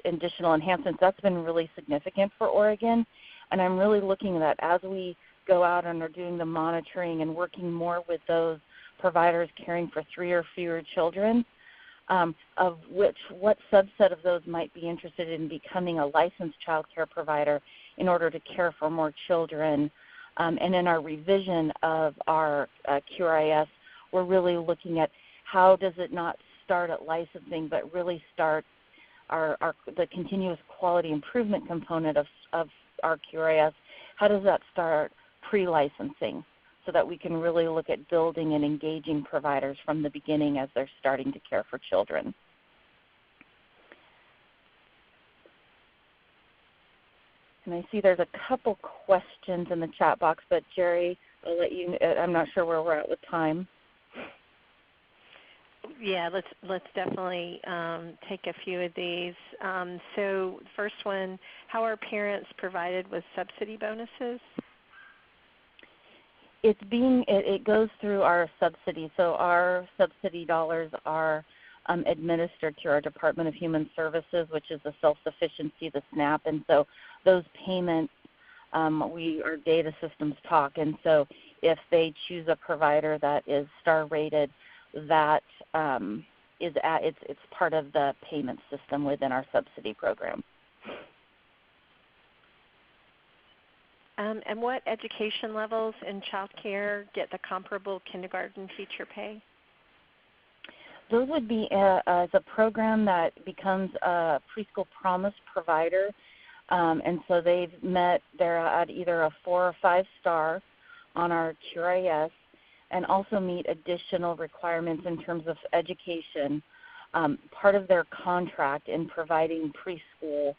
additional enhancements, that's been really significant for Oregon. And I'm really looking at that as we go out and are doing the monitoring and working more with those providers caring for 3 or fewer children, of what subset of those might be interested in becoming a licensed child care provider in order to care for more children. And in our revision of our QRIS, we're really looking at how does it not start at licensing, but really start the continuous quality improvement component of our QRIS. How does that start pre-licensing so that we can really look at building and engaging providers from the beginning as they're starting to care for children? And I see there's a couple questions in the chat box, but Jerry, I'll let you, I'm not sure where we're at with time.
Yeah, let's definitely take a few of these. So first one, how are parents provided with subsidy bonuses?
It goes through our subsidy. So our subsidy dollars are administered through our Department of Human Services, which is the self-sufficiency, the SNAP. And so those payments, our data systems talk. And so if they choose a provider that is star rated, that it's part of the payment system within our subsidy program.
And what education levels in child care get the comparable kindergarten teacher pay?
Those would be as a program that becomes a Preschool Promise provider. And so they're at either a 4 or 5 star on our QRIS, and also meet additional requirements in terms of education. Part of their contract in providing preschool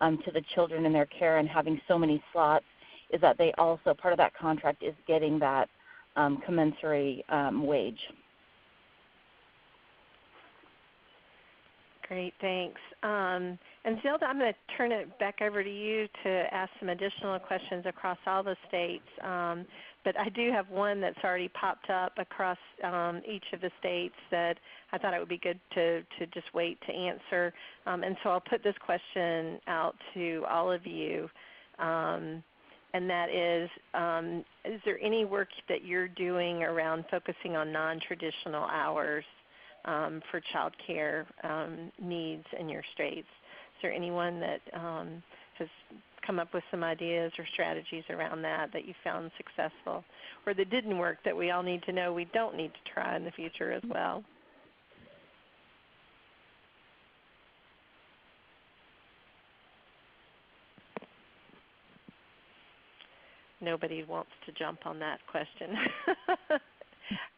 to the children in their care and having so many slots is that they also, part of that contract is getting that commensurate wage.
Great, thanks. And Zilda, I'm going to turn it back over to you to ask some additional questions across all the states. But I do have one that's already popped up across each of the states that I thought it would be good to just wait to answer. And so I'll put this question out to all of you. And that is there any work that you're doing around focusing on non-traditional hours for child care needs in your states? Is there anyone that has come up with some ideas or strategies around that you found successful, or that didn't work that we all need to know we don't need to try in the future as well. Nobody wants to jump on that question.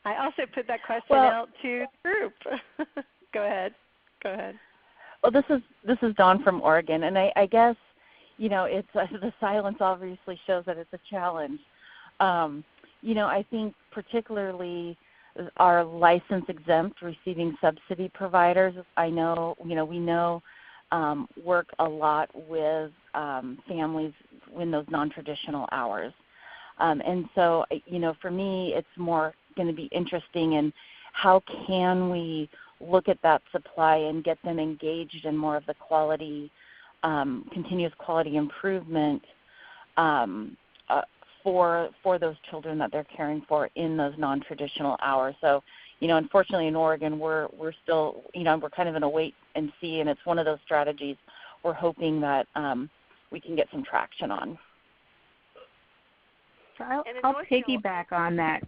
I also put that question out to the group. Go ahead.
Well, this is Dawn from Oregon, and I guess, it's the silence obviously shows that it's a challenge. I think particularly our license exempt receiving subsidy providers, we know work a lot with families in those non-traditional hours. And so, for me, it's more going to be interesting in how can we look at that supply and get them engaged in more of the quality, continuous quality improvement for those children that they're caring for in those non-traditional hours. So, unfortunately in Oregon, we're still, we're kind of in a wait and see, and it's one of those strategies we're hoping that we can get some traction on.
So I'll piggyback on that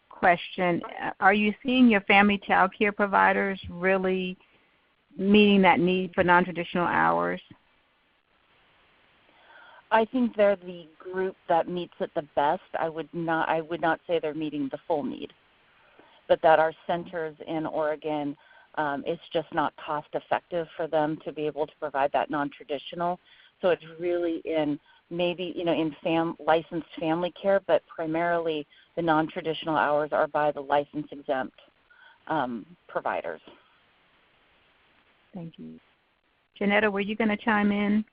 question. Are you seeing your family child care providers really meeting that need for non-traditional hours?
I think they're the group that meets it the best. I would not say they're meeting the full need, but that our centers in Oregon, it's just not cost effective for them to be able to provide that non-traditional. So it's really in maybe, in licensed family care, but primarily the non-traditional hours are by the license exempt providers.
Thank you. Janetta, were you going to chime in?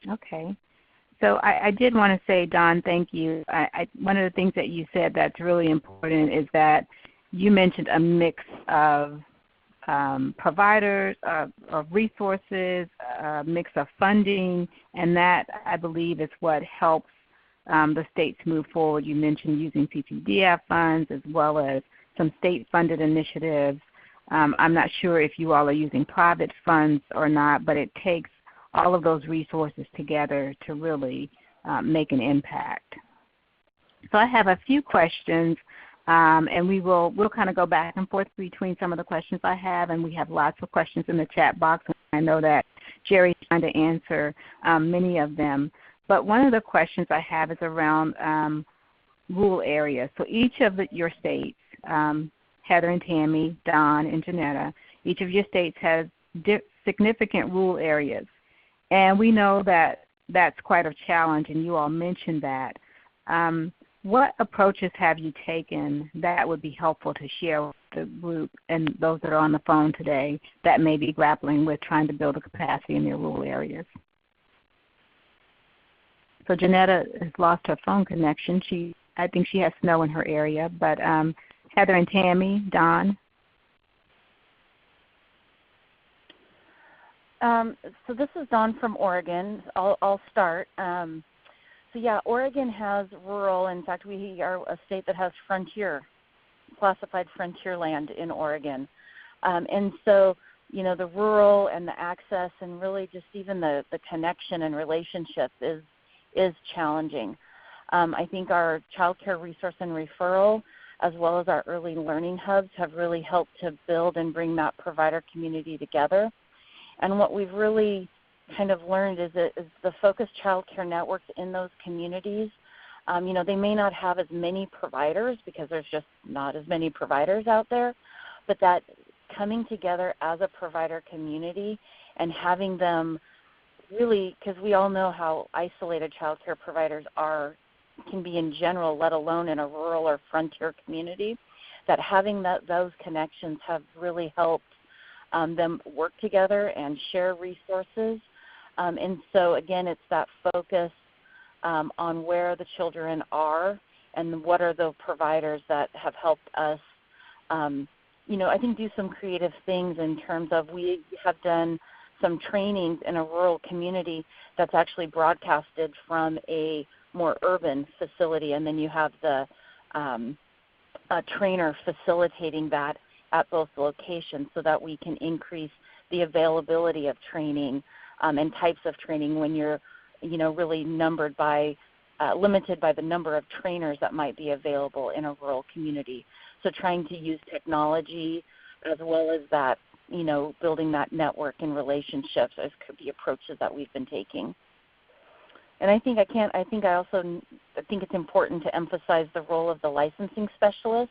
Okay. So I did want to say, Dawn, thank you. One of the things that you said that's really important is that you mentioned a mix of providers, of resources, a mix of funding, and that, I believe, is what helps the states move forward. You mentioned using CCDF funds as well as some state-funded initiatives. I'm not sure if you all are using private funds or not, but it takes all of those resources together to really make an impact. So I have a few questions, and we'll kind of go back and forth between some of the questions I have, and we have lots of questions in the chat box. I know that Jerry's trying to answer many of them. But one of the questions I have is around rural areas. So each of your states, Heather and Tammy, Don and Janetta, each of your states has significant rural areas. And we know that that's quite a challenge, and you all mentioned that. What approaches have you taken that would be helpful to share with the group and those that are on the phone today that may be grappling with trying to build a capacity in their rural areas? So Janetta has lost her phone connection. I think she has snow in her area. But Heather and Tammy, Don?
So this is Dawn from Oregon. I'll start. So yeah, Oregon has rural. In fact, we are a state that has classified frontier land in Oregon. And so, the rural and the access and really just even the connection and relationship is challenging. I think our child care resource and referral as well as our early learning hubs have really helped to build and bring that provider community together. And what we've really kind of learned is the focused child care networks in those communities, they may not have as many providers because there's just not as many providers out there, but that coming together as a provider community and having them really, because we all know how isolated child care providers can be in general, let alone in a rural or frontier community, that having those connections have really helped them work together and share resources. And so, again, it's that focus on where the children are and what are the providers that have helped us, I think do some creative things in terms of we have done some trainings in a rural community that's actually broadcasted from a more urban facility, and then you have the a trainer facilitating that at both locations so that we can increase the availability of training and types of training when you're, really limited by the number of trainers that might be available in a rural community. So trying to use technology as well as that, building that network and relationships as could be approaches that we've been taking. And I think it's important to emphasize the role of the licensing specialist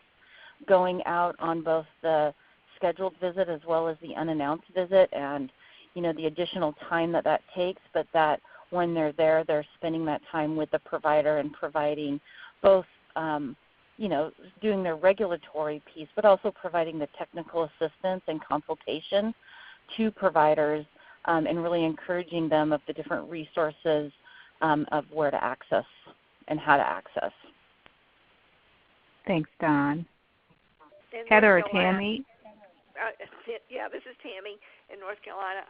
going out on both the scheduled visit as well as the unannounced visit, and the additional time that takes, but that when they're there, they're spending that time with the provider and providing both, doing their regulatory piece, but also providing the technical assistance and consultation to providers and really encouraging them of the different resources of where to access and how to access.
Thanks, Dawn. Heather or Tammy?
This is Tammy in North Carolina.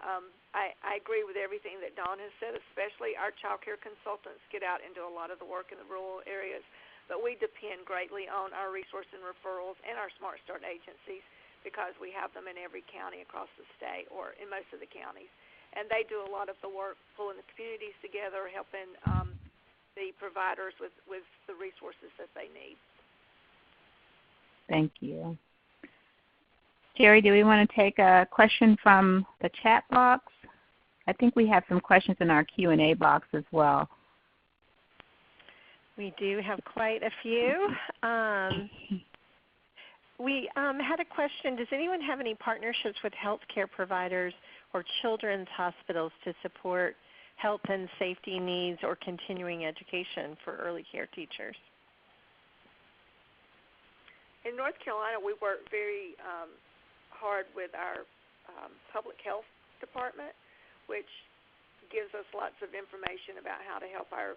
I agree with everything that Dawn has said, especially our child care consultants get out and do a lot of the work in the rural areas, but we depend greatly on our resource and referrals and our Smart Start agencies because we have them in every county across the state or in most of the counties. And they do a lot of the work pulling the communities together, helping the providers with the resources that they need.
Thank you. Jerry, do we want to take a question from the chat box? I think we have some questions in our Q&A box as well.
We do have quite a few. We had a question. Does anyone have any partnerships with healthcare providers or children's hospitals to support health and safety needs or continuing education for early care teachers?
In North Carolina, we work very hard with our public health department, which gives us lots of information about how to help our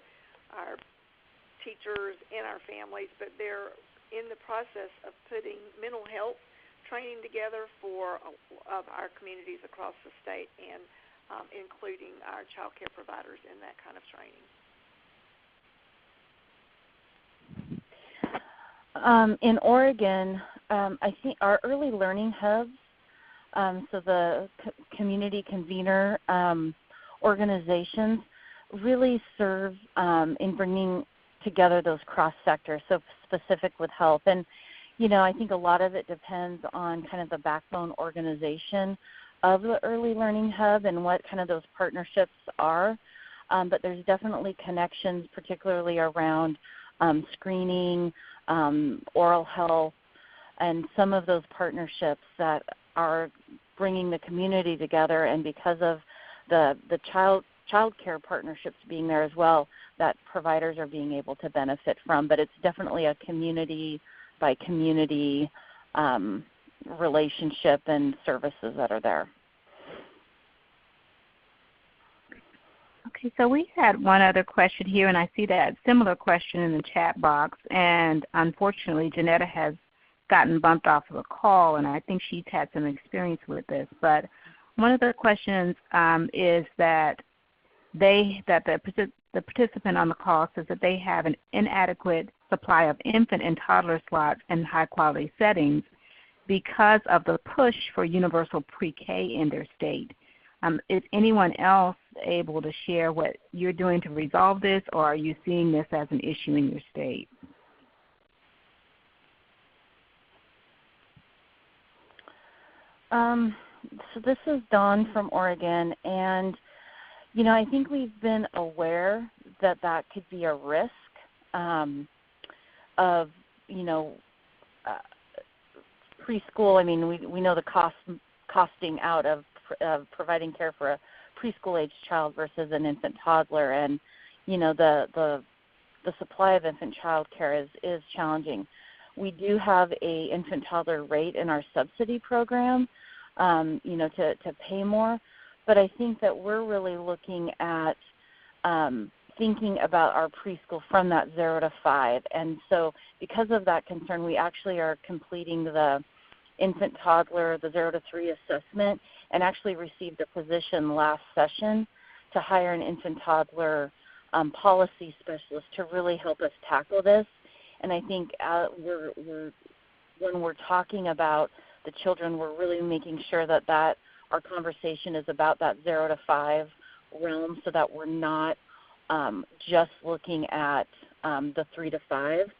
teachers and our families, but they're in the process of putting mental health training together for our communities across the state and including our child care providers in that kind of training.
In Oregon, I think our early learning hubs, so the community convener organizations really serve in bringing together those cross sectors, so specific with health. And, I think a lot of it depends on kind of the backbone organization of the early learning hub and what kind of those partnerships are. But there's definitely connections, particularly around screening, oral health, and some of those partnerships that are bringing the community together. And because of the child care partnerships being there as well, that providers are being able to benefit from. But it's definitely a community by community relationship and services that are there.
Okay, so we had one other question here, and I see that similar question in the chat box. And unfortunately, Janetta has gotten bumped off of a call, and I think she's had some experience with this. But one of the questions is that the participant on the call says that they have an inadequate supply of infant and toddler slots in high-quality settings because of the push for universal pre-K in their state. Is anyone else able to share what you're doing to resolve this, or are you seeing this as an issue in your state?
So this is Dawn from Oregon, and I think we've been aware that could be a risk of preschool. I mean, we know the costing out of providing care for a preschool-age child versus an infant toddler, and the supply of infant child care is challenging. We do have a infant toddler rate in our subsidy program, to pay more, but I think that we're really looking at thinking about our preschool from that 0 to 5, and so because of that concern, we actually are completing the infant toddler, the 0 to 3 assessment, and actually received a position last session to hire an infant toddler policy specialist to really help us tackle this. And I think we're when we're talking about the children, we're really making sure that our conversation is about that 0 to 5 realm, so that we're not just looking at the 3 to 5.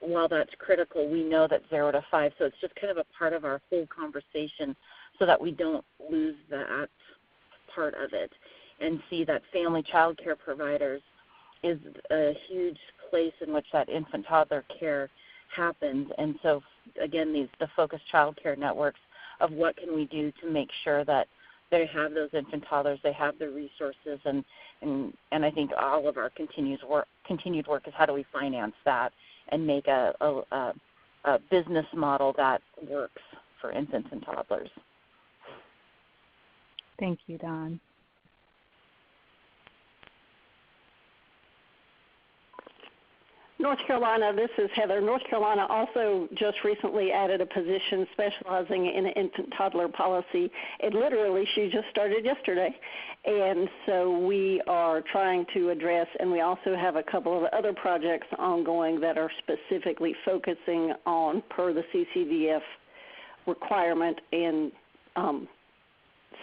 While that's critical, we know that 0 to 5, so it's just kind of a part of our whole conversation so that we don't lose that part of it, and see that family child care providers is a huge place in which that infant toddler care happens. And so again, the focused child care networks of what can we do to make sure that they have those infant toddlers, they have the resources, and I think all of our continued work is how do we finance that and make a business model that works for infants and toddlers.
Thank you, Dawn.
North Carolina, this is Heather. North Carolina also just recently added a position specializing in infant toddler policy. It literally, she just started yesterday. And so we are trying to address, and we also have a couple of other projects ongoing that are specifically focusing on, per the CCDF requirement, and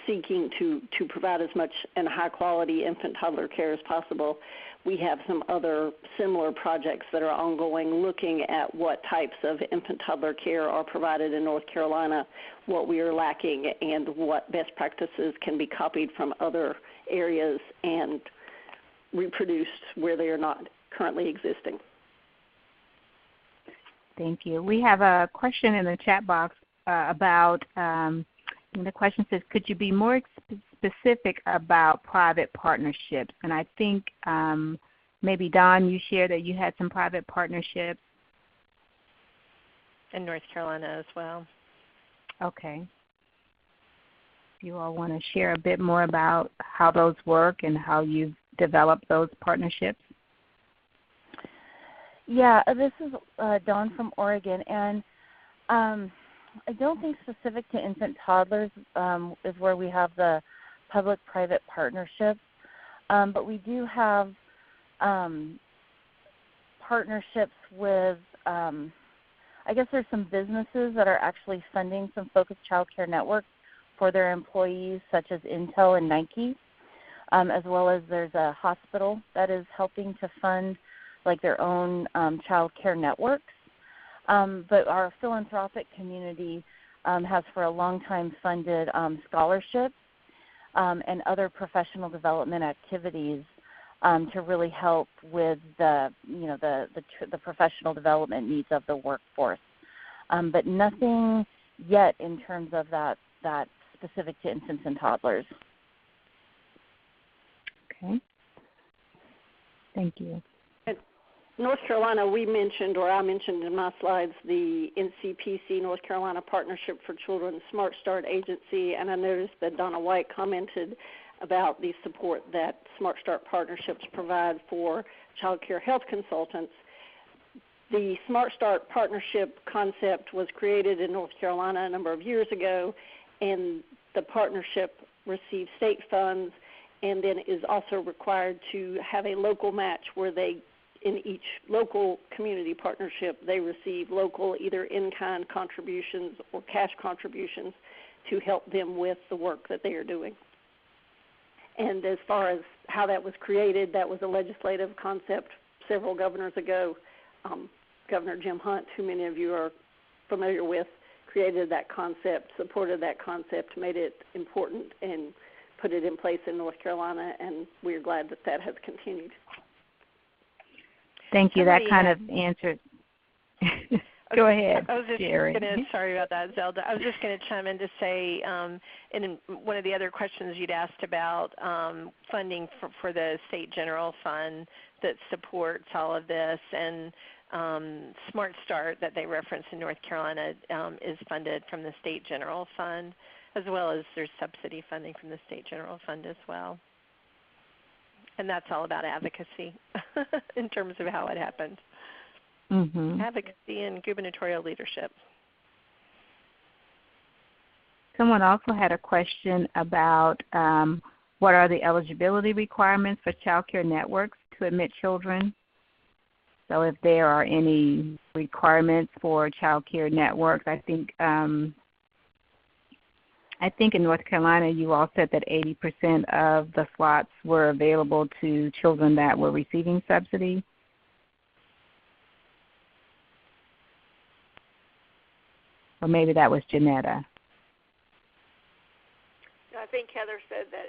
seeking to provide as much and high quality infant toddler care as possible. We have some other similar projects that are ongoing looking at what types of infant toddler care are provided in North Carolina, what we are lacking, and what best practices can be copied from other areas and reproduced where they are not currently existing.
Thank you. We have a question in the chat box about, the question says, could you be more specific about private partnerships? And I think maybe, Dawn, you shared that you had some private partnerships.
In North Carolina as well.
Okay. You all want to share a bit more about how those work and how you've developed those partnerships?
Yeah, this is Dawn from Oregon, and I don't think specific to infant toddlers is where we have the public-private partnerships, but we do have partnerships with, I guess there's some businesses that are actually funding some focused child care networks for their employees, such as Intel and Nike, as well as there's a hospital that is helping to fund like their own child care networks. But our philanthropic community has for a long time funded scholarships and other professional development activities to really help with the professional development needs of the workforce. But nothing yet in terms of that specific to infants and toddlers.
Okay. Thank you.
North Carolina, I mentioned in my slides the NCPC, North Carolina Partnership for Children Smart Start Agency, and I noticed that Donna White commented about the support that Smart Start Partnerships provide for child care health consultants. The Smart Start Partnership concept was created in North Carolina a number of years ago, and the partnership receives state funds and then is also required to have a local match where in each local community partnership, they receive local either in-kind contributions or cash contributions to help them with the work that they are doing. And as far as how that was created, that was a legislative concept several governors ago. Governor Jim Hunt, who many of you are familiar with, created that concept, supported that concept, made it important, and put it in place in North Carolina, and we're glad that that has continued.
Thank you. That kind of answered. Go ahead, Jerry.
Sorry about that, Zelda. I was just going to chime in to say, in one of the other questions you'd asked about funding for the State General Fund that supports all of this, and Smart Start that they reference in North Carolina is funded from the State General Fund, as well as there's subsidy funding from the State General Fund as well. And that's all about advocacy in terms of how it happened.
Mm-hmm.
Advocacy and gubernatorial leadership.
Someone also had a question about what are the eligibility requirements for child care networks to admit children? So if there are any requirements for child care networks, I think in North Carolina you all said that 80% of the slots were available to children that were receiving subsidy. Or maybe that was Janetta.
I think Heather said that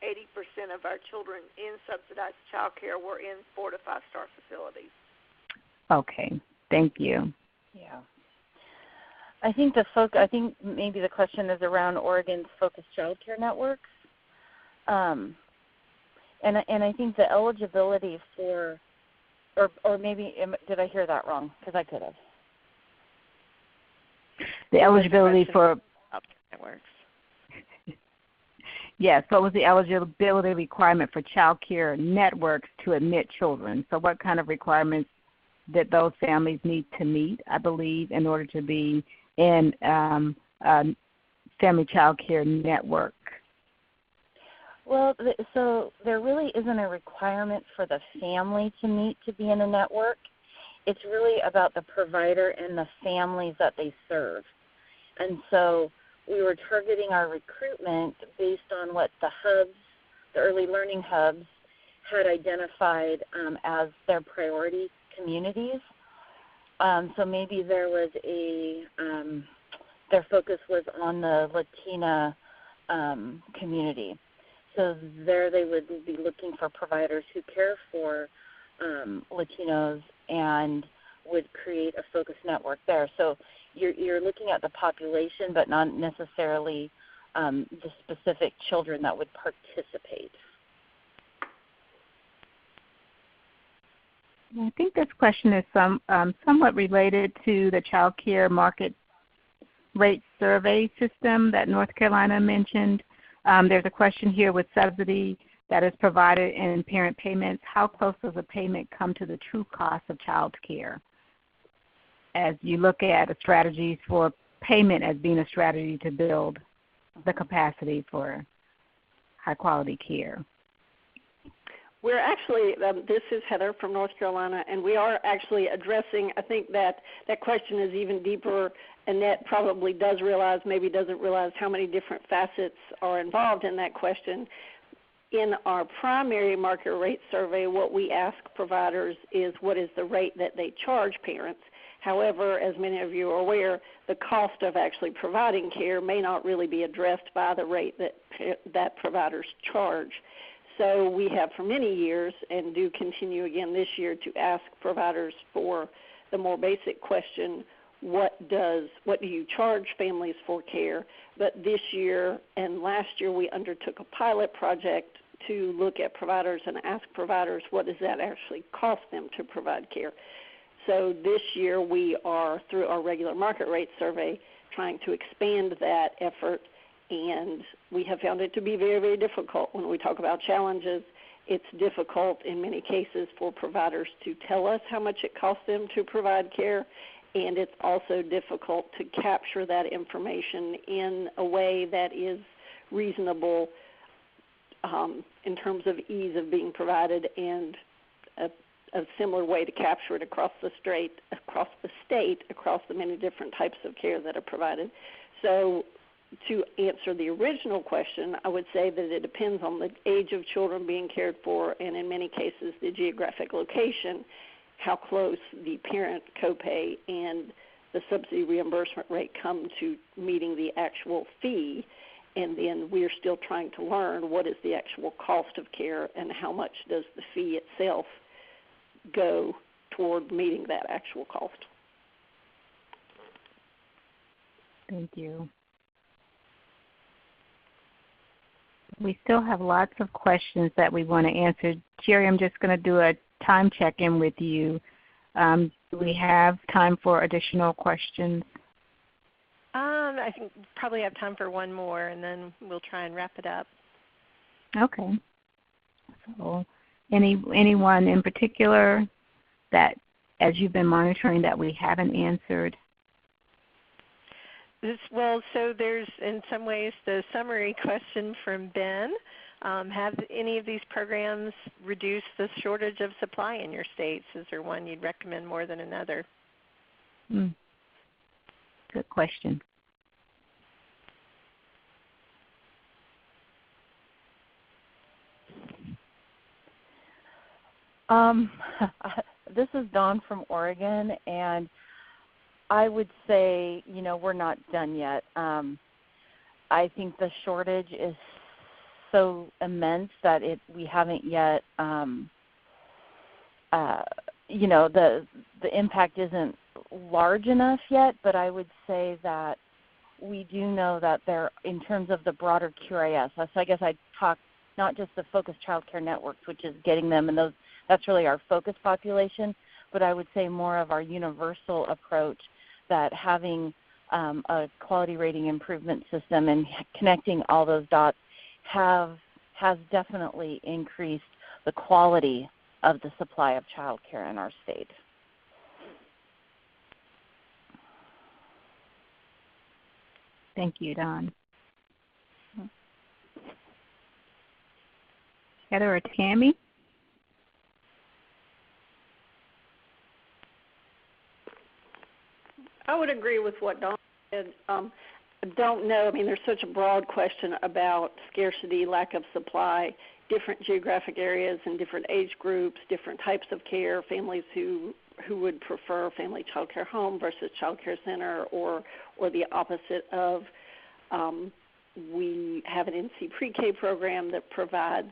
80% of our children in subsidized child care were in 4 to 5 star facilities.
Okay, thank you.
Yeah. I think maybe the question is around Oregon's focused child care networks. And I think the eligibility for, or maybe, did I hear that wrong? Because I could have.
The eligibility for
networks.
Yes, what was the eligibility requirement for child care networks to admit children? So what kind of requirements did those families need to meet, I believe, in order to be in a family child care network?
Well, so there really isn't a requirement for the family to meet to be in a network. It's really about the provider and the families that they serve. And so we were targeting our recruitment based on what the hubs, the early learning hubs, had identified as their priority communities. So maybe there was their focus was on the Latina community. So there they would be looking for providers who care for Latinos and would create a focused network there. So you're looking at the population, but not necessarily the specific children that would participate.
I think this question is somewhat related to the child care market rate survey system that North Carolina mentioned. There's a question here with subsidy that is provided in parent payments. How close does a payment come to the true cost of child care? As you look at strategies for payment as being a strategy to build the capacity for high-quality care.
We're actually, this is Heather from North Carolina, and we are actually addressing, I think that question is even deeper. Annette probably does realize, maybe doesn't realize how many different facets are involved in that question. In our primary market rate survey, what we ask providers is what is the rate that they charge parents. However, as many of you are aware, the cost of actually providing care may not really be addressed by the rate that providers charge. So we have for many years, and do continue again this year, to ask providers for the more basic question, what do you charge families for care? But this year and last year we undertook a pilot project to look at providers and ask providers what does that actually cost them to provide care. So this year we are, through our regular market rate survey, trying to expand that effort, and we have found it to be very, very difficult. When we talk about challenges, it's difficult in many cases for providers to tell us how much it costs them to provide care, and it's also difficult to capture that information in a way that is reasonable in terms of ease of being provided, and a similar way to capture it across the state, across the many different types of care that are provided. So to answer the original question, I would say that it depends on the age of children being cared for, and in many cases the geographic location, how close the parent copay and the subsidy reimbursement rate come to meeting the actual fee. And then we're still trying to learn what is the actual cost of care and how much does the fee itself go toward meeting that actual cost.
Thank you. We still have lots of questions that we want to answer. Jerry, I'm just going to do a time check-in with you. Do we have time for additional questions?
I think we probably have time for one more, and then we'll try and wrap it up.
Okay. So anyone in particular that, as you've been monitoring, that we haven't answered?
Well, so there's in some ways the summary question from Ben. Have any of these programs reduced the shortage of supply in your states? Is there one you'd recommend more than another?
Good question.
This is Dawn from Oregon, and I would say, we're not done yet. I think the shortage is so immense that we haven't yet, the impact isn't large enough yet, but I would say that we do know that there, in terms of the broader QRIS, so I guess I'd talk not just the focused child care networks, which is getting them, and that's really our focus population, but I would say more of our universal approach, that having a quality rating improvement system and connecting all those dots has definitely increased the quality of the supply of child care in our state.
Thank you, Dawn. Heather or Tammy?
I would agree with what Dawn said. I don't know. I mean, there's such a broad question about scarcity, lack of supply, different geographic areas and different age groups, different types of care, families who would prefer family child care home versus child care center, or the opposite of we have an NC pre-K program that provides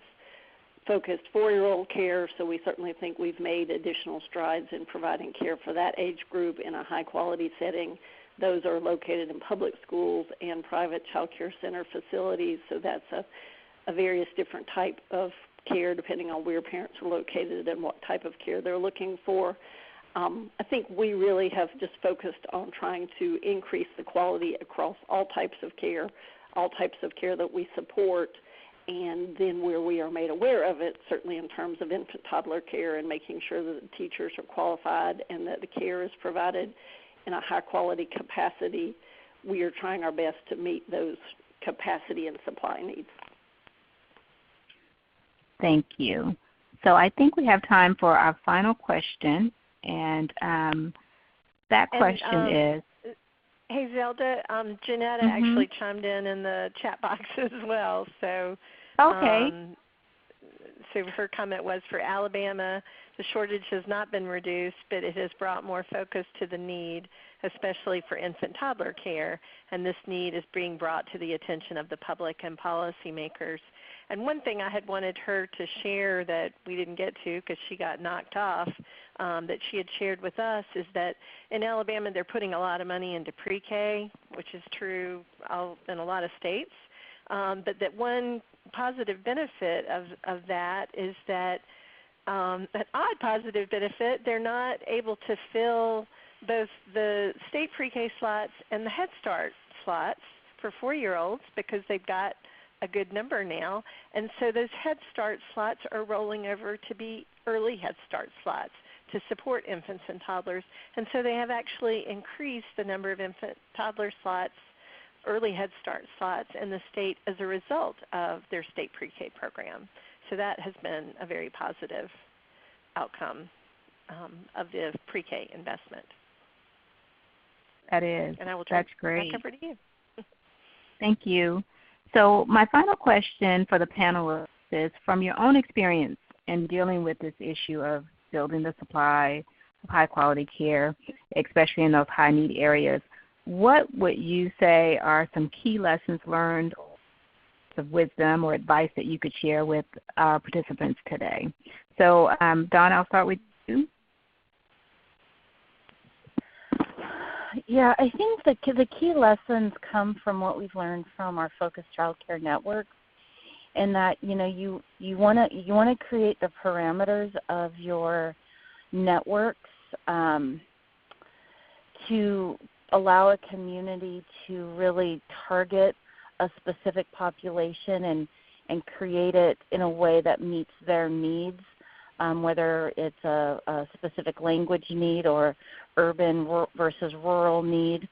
focused 4-year-old care, so we certainly think we've made additional strides in providing care for that age group in a high-quality setting. Those are located in public schools and private child care center facilities, so that's a various different type of care depending on where parents are located and what type of care they're looking for. I think we really have just focused on trying to increase the quality across all types of care that we support, and then where we are made aware of it, certainly in terms of infant toddler care and making sure that the teachers are qualified and that the care is provided in a high-quality capacity, we are trying our best to meet those capacity and supply needs.
Thank you. So I think we have time for our final question, and that question is...
Hey, Zelda, Janetta actually chimed in the chat box as well. So,
okay.
So her comment was, for Alabama, the shortage has not been reduced, but it has brought more focus to the need, especially for infant toddler care, and this need is being brought to the attention of the public and policymakers. And one thing I had wanted her to share that we didn't get to because she got knocked off, that she had shared with us, is that in Alabama they're putting a lot of money into pre-K, which is true in a lot of states, but that one positive benefit of that is that an odd positive benefit, they're not able to fill both the state pre-K slots and the Head Start slots for 4-year-olds because they've got a good number now, and so those Head Start slots are rolling over to be early Head Start slots to support infants and toddlers, and so they have actually increased the number of infant toddler slots, early Head Start slots in the state as a result of their state pre-K program. So that has been a very positive outcome of the pre-K investment.
That is.
And I will turn
That's great.
back over to you.
Thank you. So my final question for the panelists is, from your own experience in dealing with this issue of building the supply of high-quality care, especially in those high-need areas, what would you say are some key lessons learned of wisdom or advice that you could share with our participants today? So, Dawn, I'll start with you.
Yeah, I think the key lessons come from what we've learned from our focused child care network, and that you want to create the parameters of your networks to allow a community to really target a specific population and create it in a way that meets their needs, whether it's a specific language need or urban versus rural need.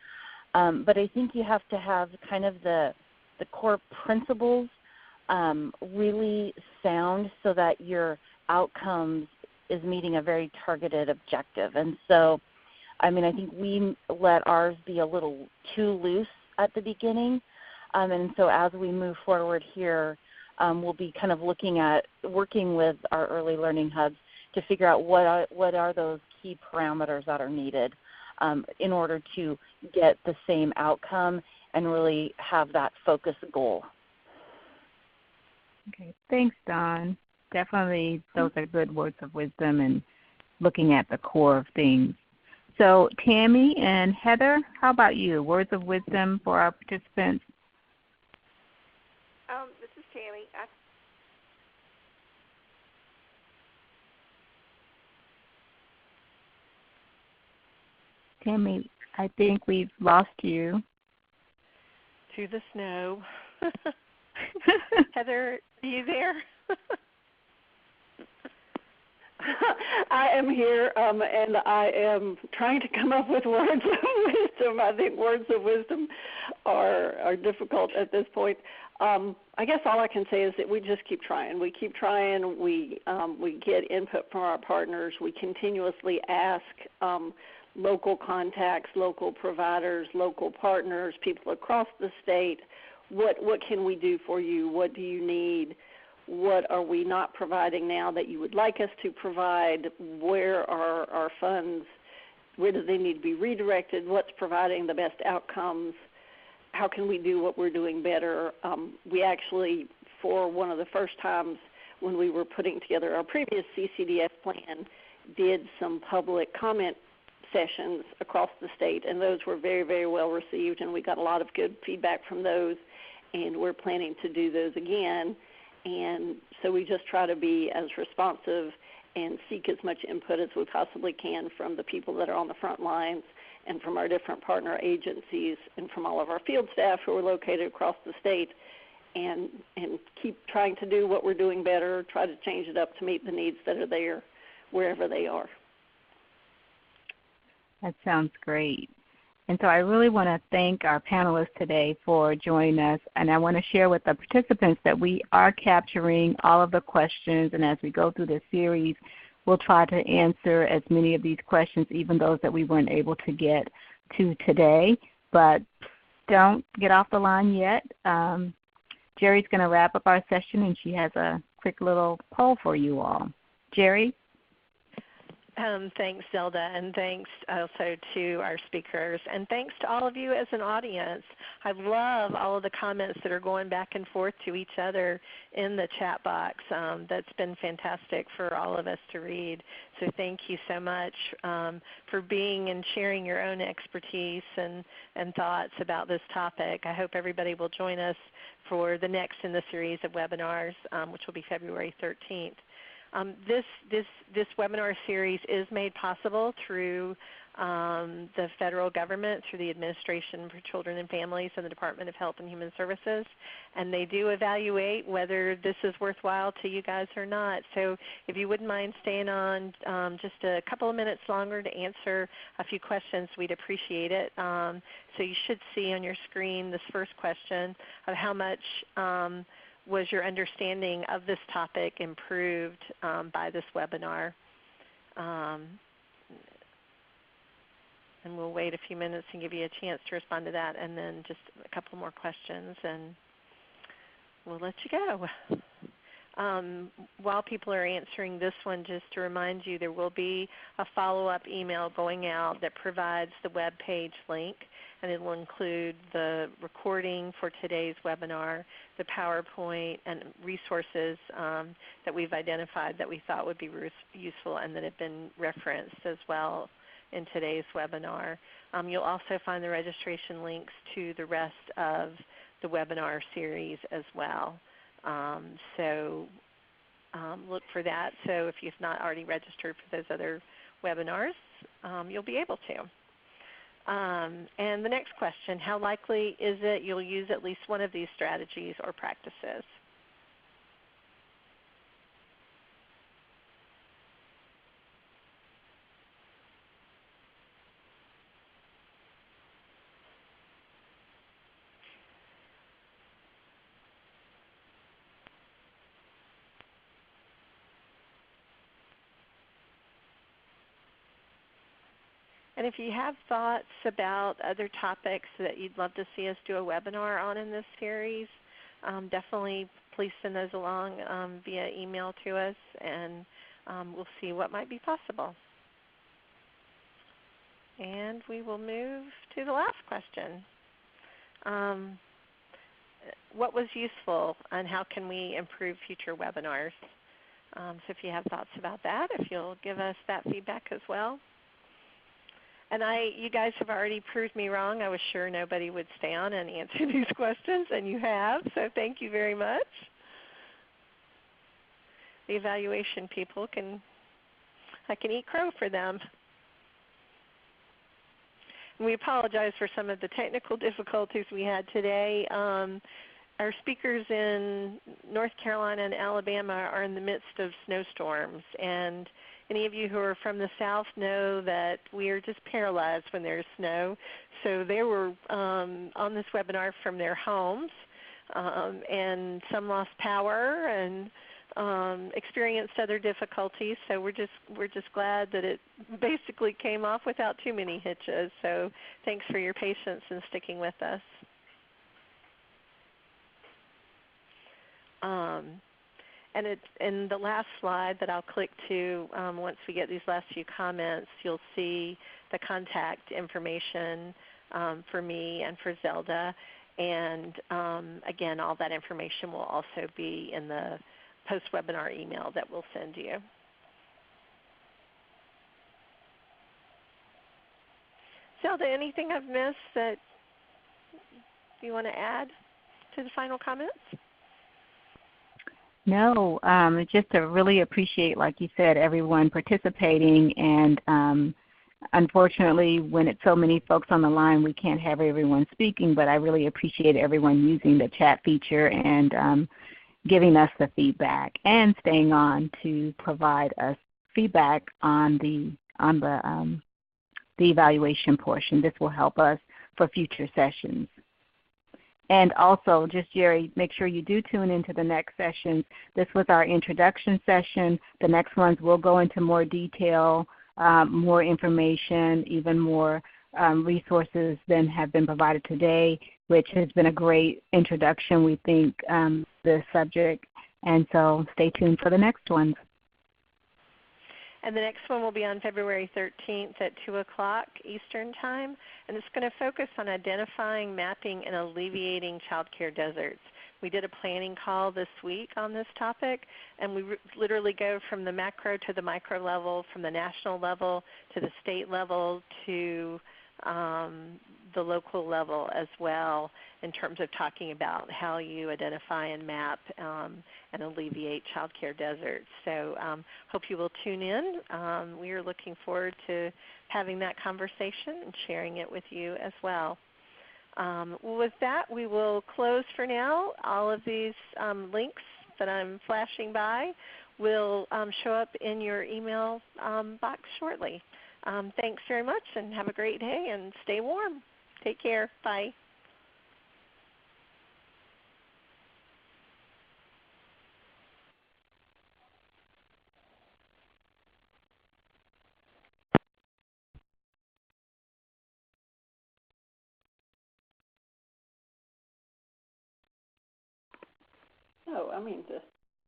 But I think you have to have kind of the core principles really sound so that your outcomes is meeting a very targeted objective. And so, I mean, I think we let ours be a little too loose at the beginning. And so as we move forward here, we'll be kind of looking at working with our early learning hubs to figure out what are those key parameters that are needed in order to get the same outcome and really have that focus goal.
Okay, thanks, Dawn. Definitely those are good words of wisdom and looking at the core of things. So Tammy and Heather, how about you? Words of wisdom for our participants?
This is Tammy.
Tammy, I think we've lost you.
To the snow. Heather, are you there?
I am here, and I am trying to come up with words of wisdom. I think words of wisdom are difficult at this point. I guess all I can say is that we just keep trying. We keep trying. We get input from our partners. We continuously ask local contacts, local providers, local partners, people across the state, what can we do for you? What do you need? What are we not providing now that you would like us to provide? Where are our funds? Where do they need to be redirected? What's providing the best outcomes? How can we do what we're doing better? We actually, for one of the first times when we were putting together our previous CCDF plan, did some public comment sessions across the state, and those were very, very well received, and we got a lot of good feedback from those, and we're planning to do those again. And so we just try to be as responsive and seek as much input as we possibly can from the people that are on the front lines and from our different partner agencies and from all of our field staff who are located across the state, and keep trying to do what we're doing better, try to change it up to meet the needs that are there wherever they are.
That sounds great. And so I really want to thank our panelists today for joining us, and I want to share with the participants that we are capturing all of the questions, and as we go through this series, we'll try to answer as many of these questions, even those that we weren't able to get to today. But don't get off the line yet. Jerry's going to wrap up our session, and she has a quick little poll for you all. Jerry?
Thanks, Zelda, and thanks also to our speakers, and thanks to all of you as an audience. I love all of the comments that are going back and forth to each other in the chat box. That's been fantastic for all of us to read. So thank you so much for being and sharing your own expertise and thoughts about this topic. I hope everybody will join us for the next in the series of webinars, which will be February 13th. This webinar series is made possible through the federal government, through the Administration for Children and Families and the Department of Health and Human Services, and they do evaluate whether this is worthwhile to you guys or not. So if you wouldn't mind staying on just a couple of minutes longer to answer a few questions, we'd appreciate it. So you should see on your screen this first question of how much was your understanding of this topic improved by this webinar? And we'll wait a few minutes and give you a chance to respond to that, and then just a couple more questions, and we'll let you go. While people are answering this one, just to remind you, there will be a follow-up email going out that provides the web page link, and it will include the recording for today's webinar, the PowerPoint, and resources that we've identified that we thought would be useful and that have been referenced as well in today's webinar. You'll also find the registration links to the rest of the webinar series as well. So look for that. So if you've not already registered for those other webinars, you'll be able to. And the next question, how likely is it you'll use at least one of these strategies or practices? And if you have thoughts about other topics that you'd love to see us do a webinar on in this series, definitely please send those along via email to us, and we'll see what might be possible. And we will move to the last question. What was useful, and how can we improve future webinars? So if you have thoughts about that, if you'll give us that feedback as well. And you guys have already proved me wrong. I was sure nobody would stay on and answer these questions, and you have, so thank you very much. The evaluation people I can eat crow for them. And we apologize for some of the technical difficulties we had today. Our speakers in North Carolina and Alabama are in the midst of snowstorms, and any of you who are from the South know that we are just paralyzed when there's snow. So they were on this webinar from their homes, and some lost power and experienced other difficulties. So we're just glad that it basically came off without too many hitches. So thanks for your patience in sticking with us. And in the last slide that I'll click to, once we get these last few comments, you'll see the contact information for me and for Zelda. And again, all that information will also be in the post-webinar email that we'll send you. Zelda, anything I've missed that you want to add to the final comments?
No, just to really appreciate, like you said, everyone participating. And unfortunately, when it's so many folks on the line, we can't have everyone speaking. But I really appreciate everyone using the chat feature and giving us the feedback and staying on to provide us feedback on the evaluation portion. This will help us for future sessions. And also, just Jerry, make sure you do tune into the next sessions. This was our introduction session. The next ones will go into more detail, more information, even more resources than have been provided today, which has been a great introduction, we think, the subject. And so stay tuned for the next ones.
And the next one will be on February 13th at 2 o'clock Eastern Time. And it's going to focus on identifying, mapping, and alleviating child care deserts. We did a planning call this week on this topic, and we literally go from the macro to the micro level, from the national level to the state level to the local level as well, in terms of talking about how you identify and map and alleviate child care deserts. So hope you will tune in. We are looking forward to having that conversation and sharing it with you as well. With that, we will close for now. All of these links that I'm flashing by will show up in your email box shortly. Thanks very much, and have a great day, and stay warm. Take care. Bye.
Oh, I mean, just